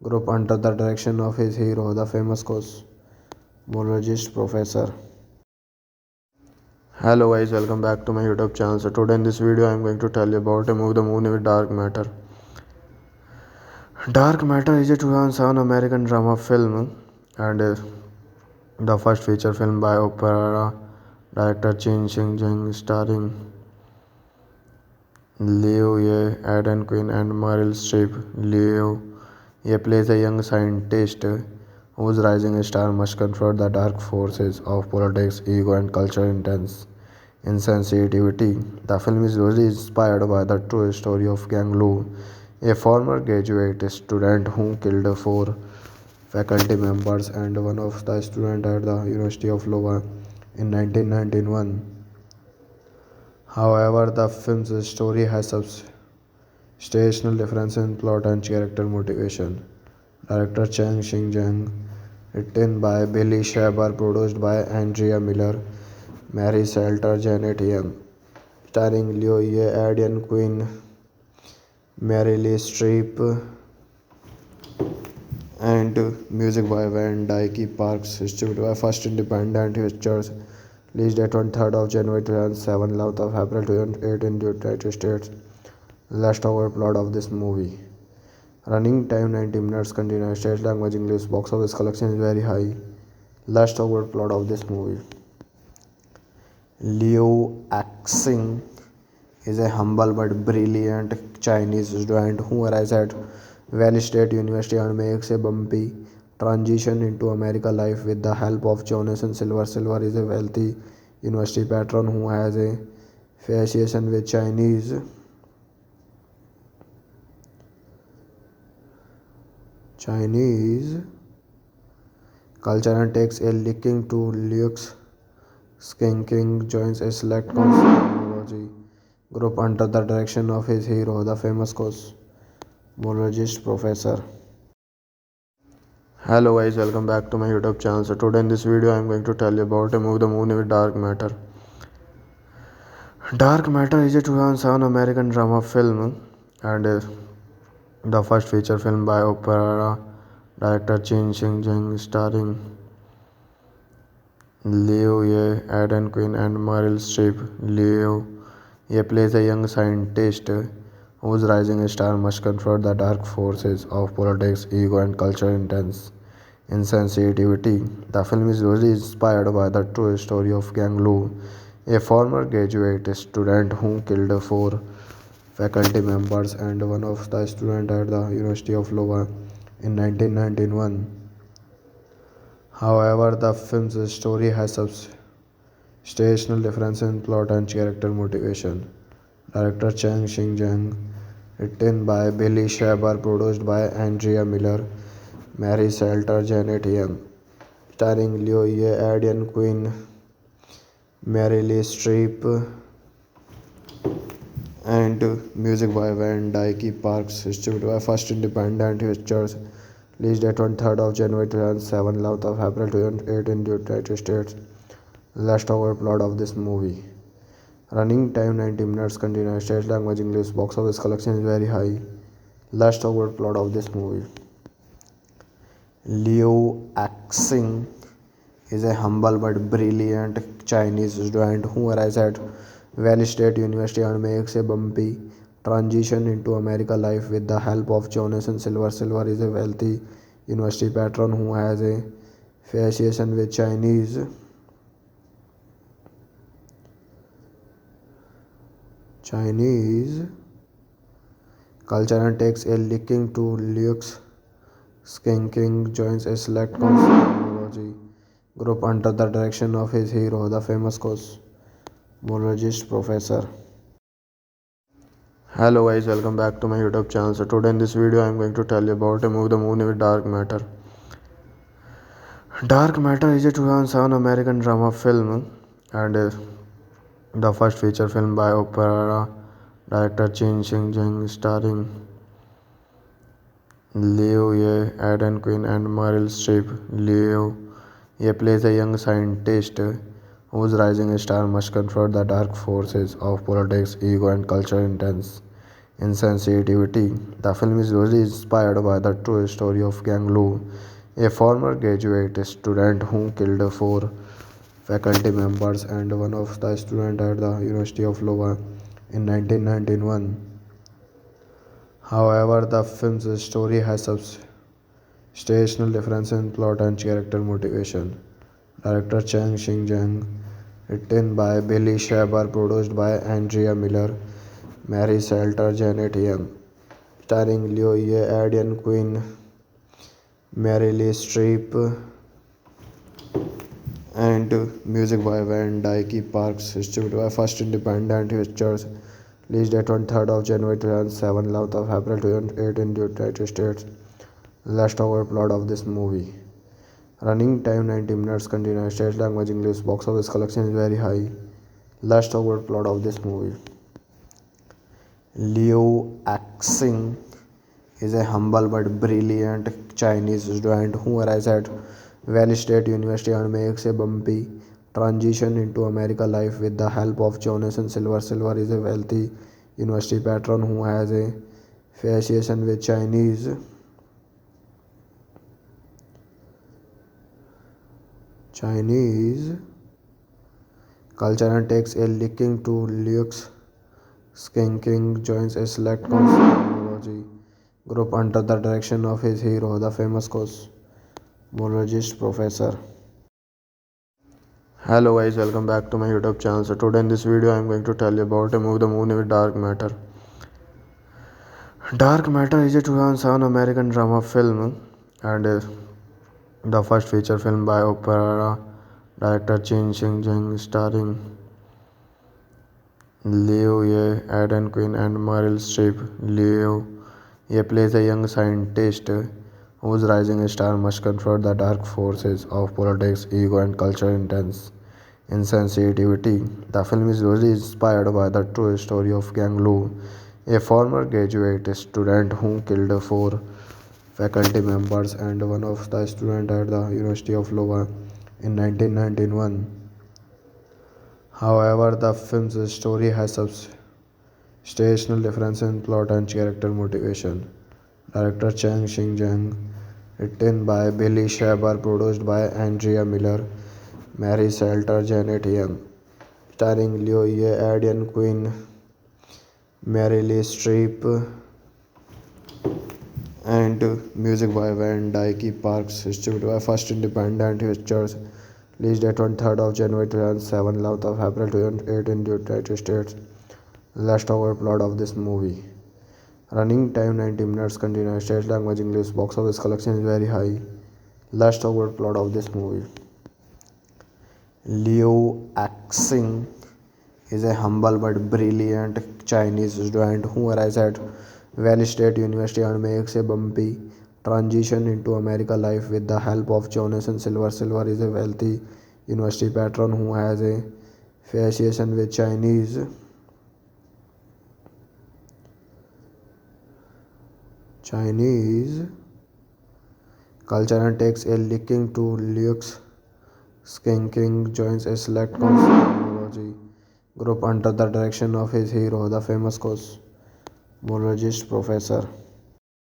group under the direction of his hero, the famous cosmologist Professor. Hello guys, welcome back to my YouTube channel. So today in this video I am going to tell you about a movie, the movie with Dark Matter. Dark Matter is a 2007 American drama film and the first feature film by opera director Chen Xinjiang, starring Liu Ye, Aidan Quinn, and Meryl Streep. Liu Ye plays a young scientist whose rising star must confront the dark forces of politics, ego, and cultural insensitivity. The film is loosely inspired by the true story of Gang Lu, a former graduate student who killed four faculty members and one of the students at the University of Iowa in 1991. However, the film's story has substantial differences in plot and character motivation. Director Chang Xinjiang, written by Billy Shaber, produced by Andrea Miller, Mary Salter, Janet Young, starring Liu Ye, Aidan Quinn, Meryl Streep, and music by Van Dyke Parks, distributed by First Independent Pictures, released at 23rd of January 2007, 11th of April 2008 in the United States. Let's talk about plot of this movie. Running time 90 minutes, continuous stage language English, box office collection is very high. Let's talk about plot of this movie. Liu Axing is a humble but brilliant Chinese student who arrives at Valley State University and makes a bumpy transition into American life with the help of Jonathan Silver. Silver is a wealthy university patron who has a fascination with Chinese culture and takes a liking to Luke's. King joins a select cosmology group under the direction of his hero, the famous cosmologist Professor. Hello guys, welcome back to my YouTube channel. So today in this video I am going to tell you about a movie, the movie with Dark Matter. Dark Matter is a 2007 American drama film and the first feature film by opera director Chen Xinjiang, starring Liu Ye, Aidan Quinn, and Meryl Streep. Liu Ye plays a young scientist whose rising star must confront the dark forces of politics, ego, and cultural insensitivity. The film is loosely inspired by the true story of Gang Lu, a former graduate student who killed four faculty members and one of the students at the University of Iowa in 1991. However, the film's story has substantial differences in plot and character motivation. Director Chang Xinjiang, written by Billy Shaber, produced by Andrea Miller, Mary Salter, Janet Young, starring Liu Ye, Aidan Quinn, Meryl Streep, and music by Van Dyke Parks, distributed by First Independent Pictures, released at 23rd of January 2007, 11th of April 2008 in the United States. Let's talk about plot of this movie. Running time 90 minutes, continuous stage language English, box office collection is very high. Let's talk about plot of this movie. Liu Axing is a humble but brilliant Chinese student who arrives at Valley State University and makes a bumpy transition into American life with the help of Jonathan Silver. Silver is a wealthy university patron who has a fascination with Chinese culture and takes a liking to Luke's. King joins a select cosmology group under the direction of his hero, the famous cosmologist Professor. Hello guys, welcome back to my YouTube channel. So today in this video I am going to tell you about a movie, the movie with Dark Matter. Dark Matter is a 2007 American drama film and the first feature film by opera director Chen Xinjiang, starring Liu Ye, Aidan Quinn, and Meryl Streep. Liu Ye plays a young scientist whose rising star must confront the dark forces of politics, ego, and cultural insensitivity. The film is loosely inspired by the true story of Gang Lu, a former graduate student who killed four faculty members and one of the students at the University of Iowa in 1991. However, the film's story has substantial differences in plot and character motivation. Director Chang Xing-jang, written by Billy Shaber, produced by Andrea Miller, Mary Salter, Janet Young, starring Liu Ye, Aidan Quinn, Mary Lee Streep, and music by Van Dyke Parks, distributed by First Independent Pictures, released at 23rd of January 2007, 11th of April 2008 in the United States. Let's talk about plot of this movie. Running time 90 minutes, continuous stage language English, box office collection is very high. Let's talk about plot of this movie. Liu Axing is a humble but brilliant Chinese student who arrives at Valley State University and makes a bumpy transition into American life with the help of Jonathan Silver. Silver is a wealthy university patron who has a fascination with Chinese culture and takes a liking to Luke's Skanking joins a select cosmology group under the direction of his hero, the famous cosmologist Professor. Hello guys, welcome back to my YouTube channel. So today in this video I am going to tell you about a movie, the movie with Dark Matter. Dark Matter is a 2007 American drama film and the first feature film by opera director Chen Xing-jang, starring Liu Ye, Aidan Quinn, and Meryl Streep. Liu Ye plays a young scientist whose rising star must confront the dark forces of politics, ego, and cultural insensitivity. The film is loosely inspired by the true story of Gang Lu, a former graduate student who killed four faculty members and one of the students at the University of Iowa in 1991. However, the film's story has substantial differences in plot and character motivation. Director Chang Xing-jang, written by Billy Shaber, produced by Andrea Miller, Mary Salter, Janet Young, starring Liu Ye, Aidan Quinn, Mary Lee Streep, and music by Van Dyke Parks, distributed by First Independent Pictures, released at 23rd of January 2007, 11th of April 2008 in the United States. Let's talk about plot of this movie. Running time 90 minutes, continuous stage language English, box office collection is very high. Let's talk about plot of this movie. Liu Axing is a humble but brilliant Chinese student who arrives at Valley State University and makes a bumpy transition into American life with the help of Jonathan Silver. Silver is a wealthy university patron who has a fascination with Chinese culture and takes a liking to Luke's Skanking joins a select cosmology group under the direction of his hero, the famous cosmologist Professor.